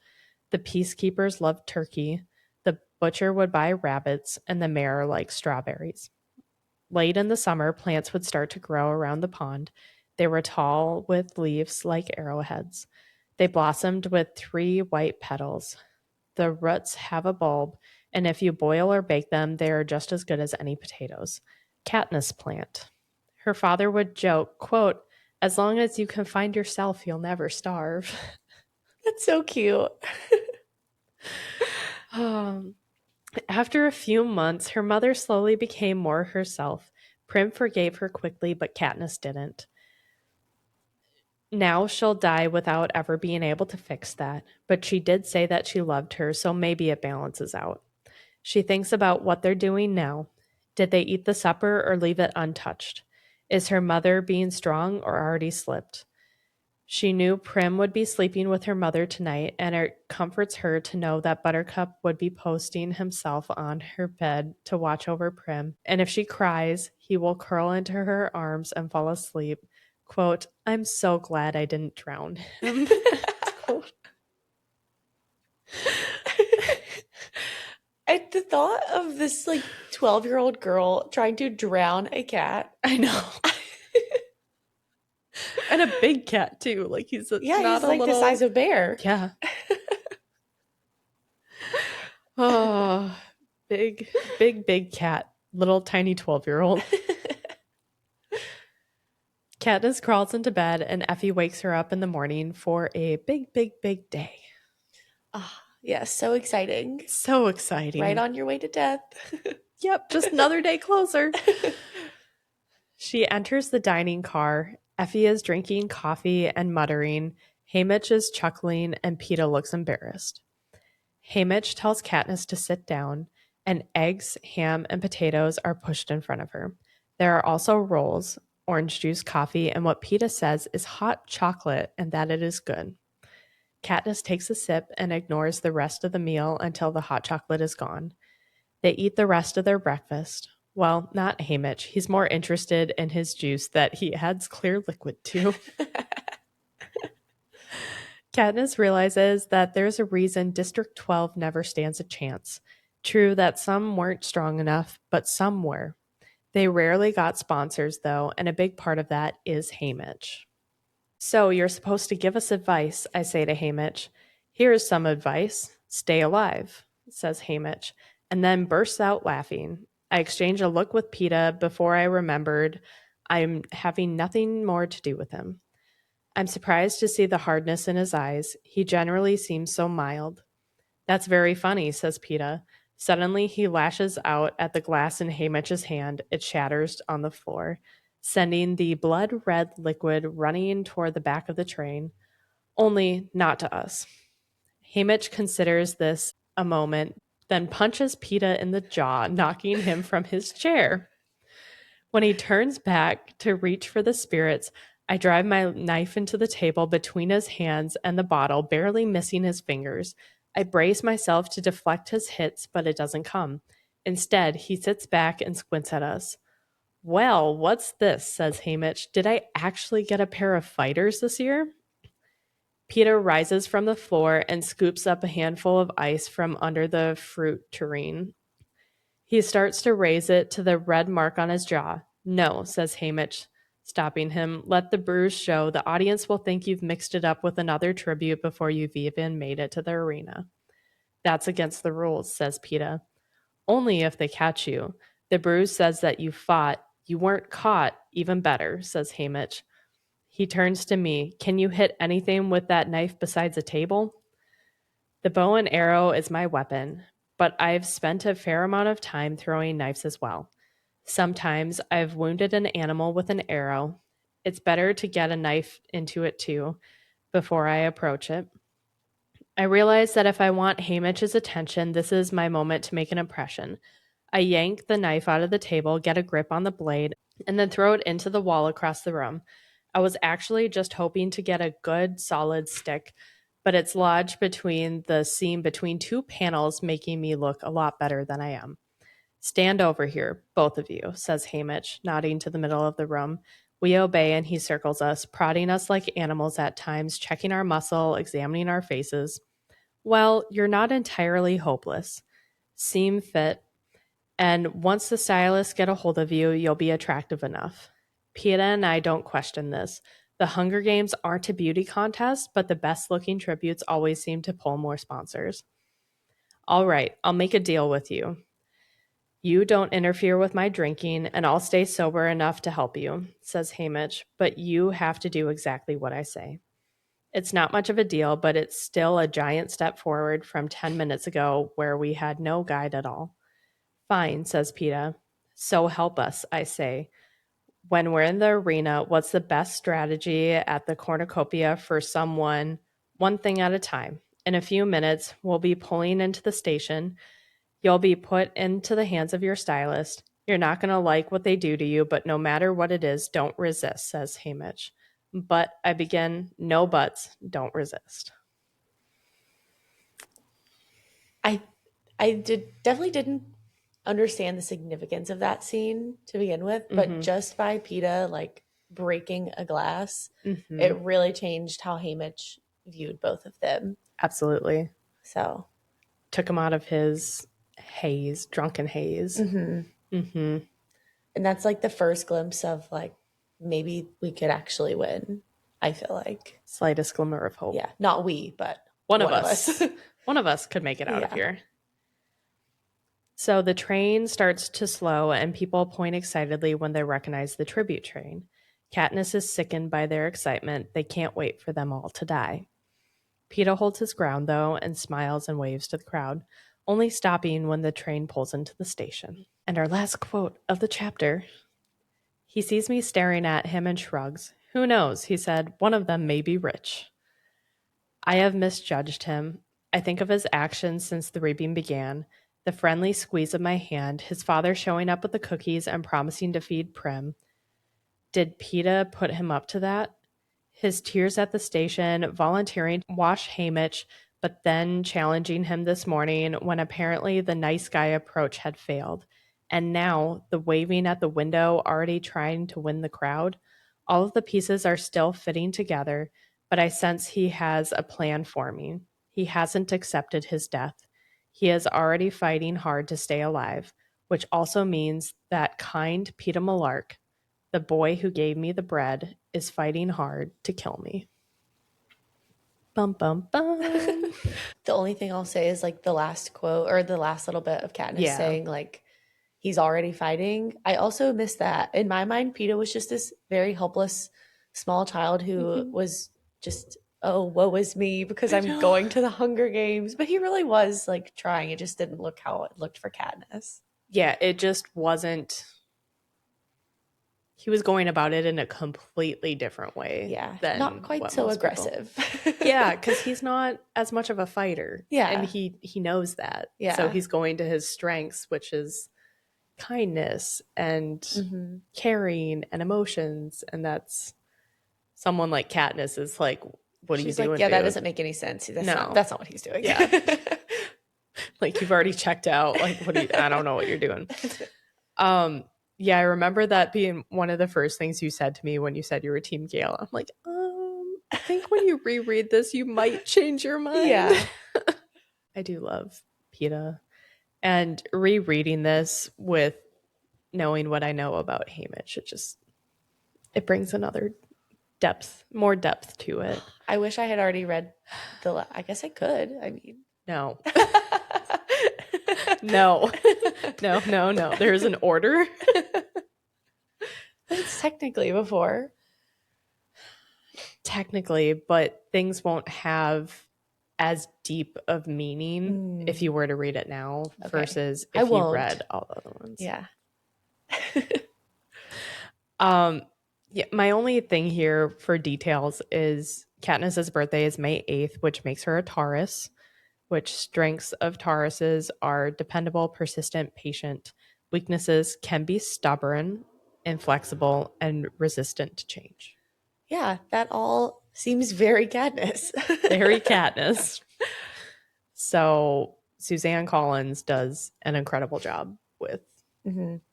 The peacekeepers loved turkey. The butcher would buy rabbits, and the mayor liked strawberries. Late in the summer, plants would start to grow around the pond. They were tall with leaves like arrowheads. They blossomed with 3 white petals. The roots have a bulb, and if you boil or bake them, they are just as good as any potatoes. Katniss plant. Her father would joke, quote, "As long as you can find yourself, you'll never starve." That's so cute. After a few months, her mother slowly became more herself. Prim forgave her quickly, but Katniss didn't. Now she'll die without ever being able to fix that, but she did say that she loved her, so maybe it balances out. She thinks about what they're doing now. Did they eat the supper or leave it untouched? Is her mother being strong or already slipped? She knew Prim would be sleeping with her mother tonight, and it comforts her to know that Buttercup would be posting himself on her bed to watch over Prim, and if she cries, he will curl into her arms and fall asleep. Quote, "I'm so glad I didn't drown him." The thought of this 12-year-old girl trying to drown a cat. I know. And a big cat too. Like he's not he's a like little... the size of a bear. Yeah. Oh, big cat. Little tiny 12-year-old. Katniss crawls into bed and Effie wakes her up in the morning for a big day. Ah, yeah, so exciting. So exciting. Right on your way to death. Yep, just another day closer. She enters the dining car. Effie is drinking coffee and muttering. Haymitch is chuckling and Peeta looks embarrassed. Haymitch tells Katniss to sit down, and eggs, ham, and potatoes are pushed in front of her. There are also rolls, orange juice, coffee, and what Peeta says is hot chocolate and that it is good. Katniss takes a sip and ignores the rest of the meal until the hot chocolate is gone. They eat the rest of their breakfast. Well, not Haymitch. He's more interested in his juice that he adds clear liquid to. Katniss realizes that there's a reason District 12 never stands a chance. True that some weren't strong enough, but some were. They rarely got sponsors, though, and a big part of that is Haymitch. "So you're supposed to give us advice," I say to Haymitch. "Here's some advice. Stay alive," says Haymitch, and then bursts out laughing. I exchange a look with Peeta before I remembered I'm having nothing more to do with him. I'm surprised to see the hardness in his eyes. He generally seems so mild. "That's very funny," says Peeta. Suddenly, he lashes out at the glass in Haymitch's hand. It shatters on the floor, sending the blood-red liquid running toward the back of the train. Only not to us. Haymitch considers this a moment, then punches Peeta in the jaw, knocking him from his chair. When he turns back to reach for the spirits, I drive my knife into the table between his hands and the bottle, barely missing his fingers. I brace myself to deflect his hits, but it doesn't come. Instead, he sits back and squints at us. "Well, what's this?" says Haymitch. "Did I actually get a pair of fighters this year?" Peeta rises from the floor and scoops up a handful of ice from under the fruit tureen. He starts to raise it to the red mark on his jaw. "No," says Haymitch. Stopping him, let the bruise show. The audience will think you've mixed it up with another tribute before you've even made it to the arena. That's against the rules, says PETA. Only if they catch you. The bruise says that you fought. You weren't caught. Even better, says Hamish. He turns to me. Can you hit anything with that knife besides a table? The bow and arrow is my weapon, but I've spent a fair amount of time throwing knives as well. Sometimes I've wounded an animal with an arrow. It's better to get a knife into it too before I approach it. I realize that if I want Hamish's attention, this is my moment to make an impression. I yank the knife out of the table, get a grip on the blade, and then throw it into the wall across the room. I was actually just hoping to get a good, solid stick, but it's lodged between the seam between two panels, making me look a lot better than I am. Stand over here, both of you, says Hamish, nodding to the middle of the room. We obey, and he circles us, prodding us like animals at times, checking our muscle, examining our faces. Well, you're not entirely hopeless. Seem fit, and once the stylists get a hold of you, you'll be attractive enough. PETA and I don't question this. The Hunger Games aren't a beauty contest, but the best-looking tributes always seem to pull more sponsors. All right, I'll make a deal with you. You don't interfere with my drinking, and I'll stay sober enough to help you, says Hamish, but you have to do exactly what I say. It's not much of a deal, but it's still a giant step forward from 10 minutes ago where we had no guide at all. Fine, says PETA. So help us, I say. When we're in the arena, what's the best strategy at the cornucopia for someone, one thing at a time? In a few minutes, we'll be pulling into the station. You'll be put into the hands of your stylist. You're not going to like what they do to you, but no matter what it is, don't resist, says Hamish. But I begin, no buts, don't resist. I definitely didn't understand the significance of that scene to begin with, but just by PETA like breaking a glass, it really changed how Hamish viewed both of them. Absolutely. So took him out of his haze, drunken haze. And that's like the first glimpse of like maybe we could actually win. I feel like slightest glimmer of hope. Yeah, not we, but one of us. One of us could make it out of here. So the train starts to slow, and people point excitedly when they recognize the tribute train. Katniss is sickened by their excitement. They can't wait for them all to die. PETA holds his ground, though, and smiles and waves to the crowd, only stopping when the train pulls into the station. And our last quote of the chapter. He sees me staring at him and shrugs. Who knows, he said, one of them may be rich. I have misjudged him. I think of his actions since the reaping began. The friendly squeeze of my hand, his father showing up with the cookies and promising to feed Prim. Did PETA put him up to that? His tears at the station, volunteering to wash Hamish, but then challenging him this morning when apparently the nice guy approach had failed. And now, the waving at the window, already trying to win the crowd. All of the pieces are still fitting together, but I sense he has a plan for me. He hasn't accepted his death. He is already fighting hard to stay alive, which also means that kind Peeta Mellark, the boy who gave me the bread, is fighting hard to kill me. Bum, bum, bum. The only thing I'll say is like the last quote or the last little bit of Katniss saying like he's already fighting. I also missed that. In my mind, PETA was just this very helpless small child who was just, oh, woe is me because I'm going to the Hunger Games. But he really was like trying. It just didn't look how it looked for Katniss. Yeah, it just wasn't. He was going about it in a completely different way. Yeah, than not quite so aggressive. Yeah, because he's not as much of a fighter. Yeah. And he knows that. Yeah. So he's going to his strengths, which is kindness and caring and emotions. And that's someone like Katniss is like, what are you doing? Yeah, that doesn't make any sense. That's not what he's doing. Yeah. Like, you've already checked out. Like, I don't know what you're doing. Yeah, I remember that being one of the first things you said to me when you said you were Team Gale. I'm like, I think when you reread this, you might change your mind. Yeah. I do love PETA. And rereading this with knowing what I know about Hamish, it brings another more depth to it. I wish I had already read I guess I could. I mean, No. No. No. There's an order. It's technically before. Technically, but things won't have as deep of meaning if you were to read it now versus if you read all the other ones. Yeah. Yeah, my only thing here for details is Katniss's birthday is May 8th, which makes her a Taurus, which strengths of Tauruses are dependable, persistent, patient. Weaknesses can be stubborn, inflexible, and resistant to change. Yeah, that all seems very Katniss. Very Katniss. So Suzanne Collins does an incredible job with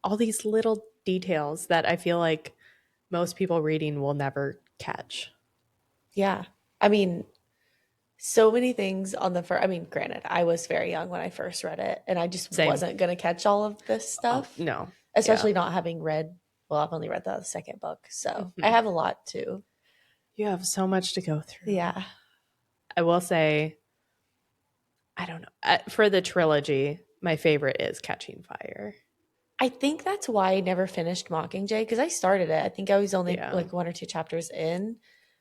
all these little details that I feel like most people reading will never catch. Yeah. I mean, so many things on the first. I mean, granted, I was very young when I first read it, and I just wasn't going to catch all of this stuff. No. Especially not having read, well, I've only read the second book, so I have a lot too. You have so much to go through. Yeah. I will say, I don't know. For the trilogy, my favorite is Catching Fire. I think that's why I never finished Mockingjay, because I started it. I think I was only like 1 or 2 chapters in,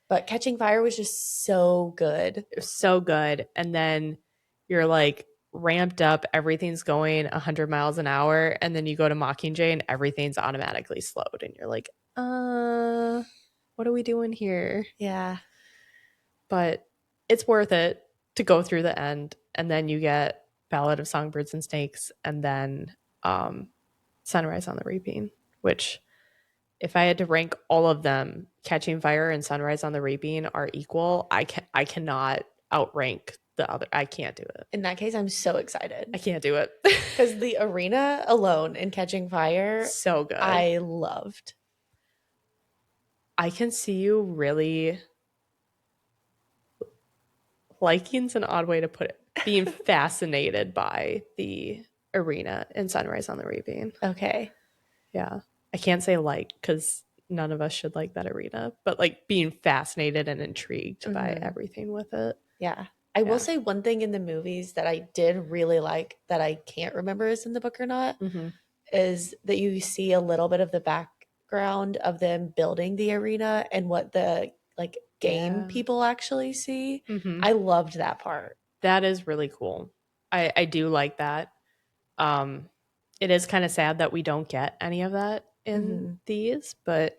but Catching Fire was just so good. It was so good. And then you're like ramped up, everything's going 100 miles an hour, and then you go to Mockingjay and everything's automatically slowed. And you're like, what are we doing here? Yeah. But it's worth it to go through the end. And then you get Ballad of Songbirds and Snakes, and then Sunrise on the Reaping, which if I had to rank all of them, Catching Fire and Sunrise on the Reaping are equal. I cannot outrank the other. I can't do it. In that case, I'm so excited. I can't do it. Because the arena alone in Catching Fire, so good. I loved. I can see you really, liking's an odd way to put it, being fascinated by the arena in Sunrise on the Reaping. Okay. Yeah. I can't say like, because none of us should like that arena, but like being fascinated and intrigued by everything with it. Yeah. I will say one thing in the movies that I did really like that I can't remember is in the book or not, is that you see a little bit of the background of them building the arena and what the like game people actually see. I loved that part. That is really cool. I do like that. It is kind of sad that we don't get any of that in these, but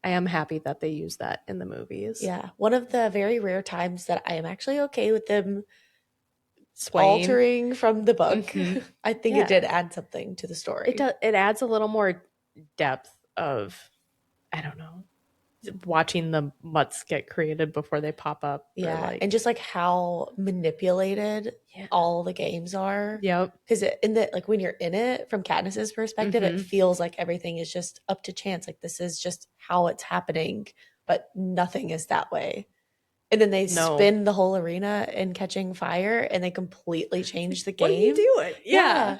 I am happy that they use that in the movies. Yeah. One of the very rare times that I am actually okay with them altering from the book. I think it did add something to the story. It does. It adds a little more depth of, I don't know, watching the mutts get created before they pop up. Yeah. And just like how manipulated all the games are. Yep. Because in the like when you're in it from Katniss's perspective, it feels like everything is just up to chance. Like this is just how it's happening, but nothing is that way. And then they spin the whole arena in Catching Fire and they completely change the game. What are you doing? Yeah.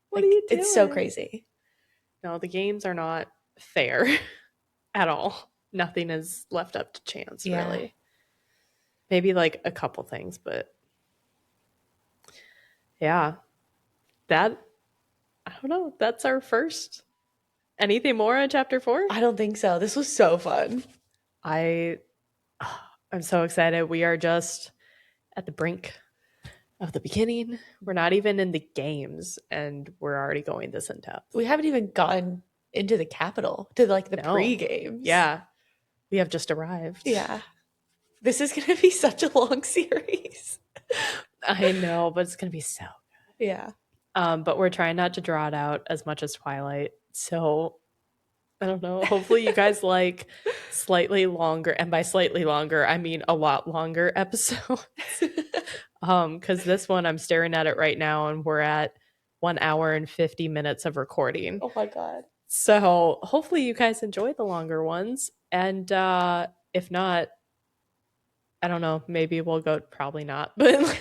What are you doing? It's so crazy. No, the games are not fair at all. Nothing is left up to chance, really. Maybe like a couple things, but yeah. That, I don't know. That's our first. Anything more on chapter 4? I don't think so. This was so fun. I'm so excited. We are just at the brink of the beginning. We're not even in the games and we're already going this in depth. We haven't even gotten into the capital to like the pre-games. Yeah. We have just arrived. Yeah. This is going to be such a long series. I know, but it's going to be so good. Yeah. But we're trying not to draw it out as much as Twilight. So I don't know. Hopefully you guys like slightly longer. And by slightly longer, I mean a lot longer episodes. Because this one, I'm staring at it right now and we're at 1 hour and 50 minutes of recording. Oh my God. So hopefully you guys enjoy the longer ones. And if not, I don't know, maybe we'll go, probably not, but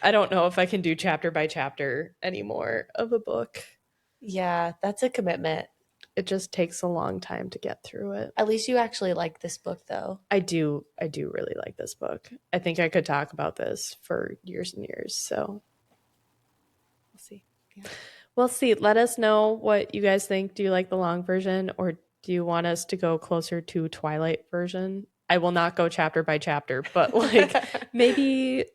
I don't know if I can do chapter by chapter anymore of a book. Yeah, that's a commitment. it just takes a long time to get through it. At least you actually like this book, though. I do really like this book. I think I could talk about this for years and years. So we'll see. Yeah. We'll see. Let us know what you guys think. Do you like the long version, or do you want us to go closer to Twilight version? I will not go chapter by chapter, but like maybe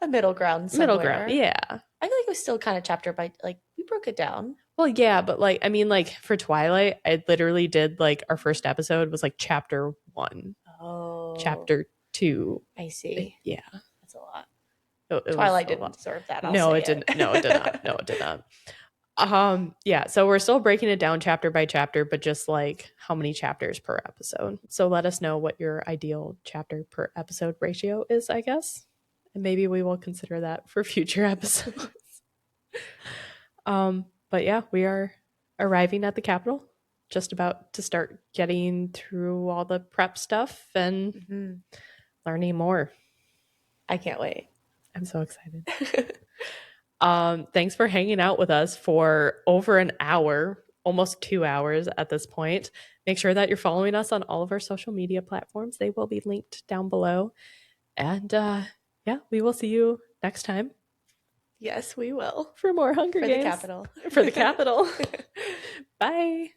a middle ground somewhere. middle ground. Yeah. I feel like it was still kind of chapter by, like, we broke it down. Well, yeah, but like, I mean, like for Twilight, I literally did like our first episode was like chapter 1. Oh. Chapter 2. I see. Yeah. That's a lot. It Twilight didn't deserve that. No, it didn't. No, it did not. No, it did not. Yeah, so we're still breaking it down chapter by chapter, but just like how many chapters per episode. So let us know what your ideal chapter per episode ratio is, I guess. And maybe we will consider that for future episodes. But yeah, we are arriving at the Capitol, just about to start getting through all the prep stuff and learning more. I can't wait. I'm so excited. Thanks for hanging out with us for over an hour, almost 2 hours at this point. Make sure that you're following us on all of our social media platforms. They will be linked down below. And yeah, we will see you next time. Yes, we will. For more Hunger Games. For the Capitol. For the Capitol. Bye.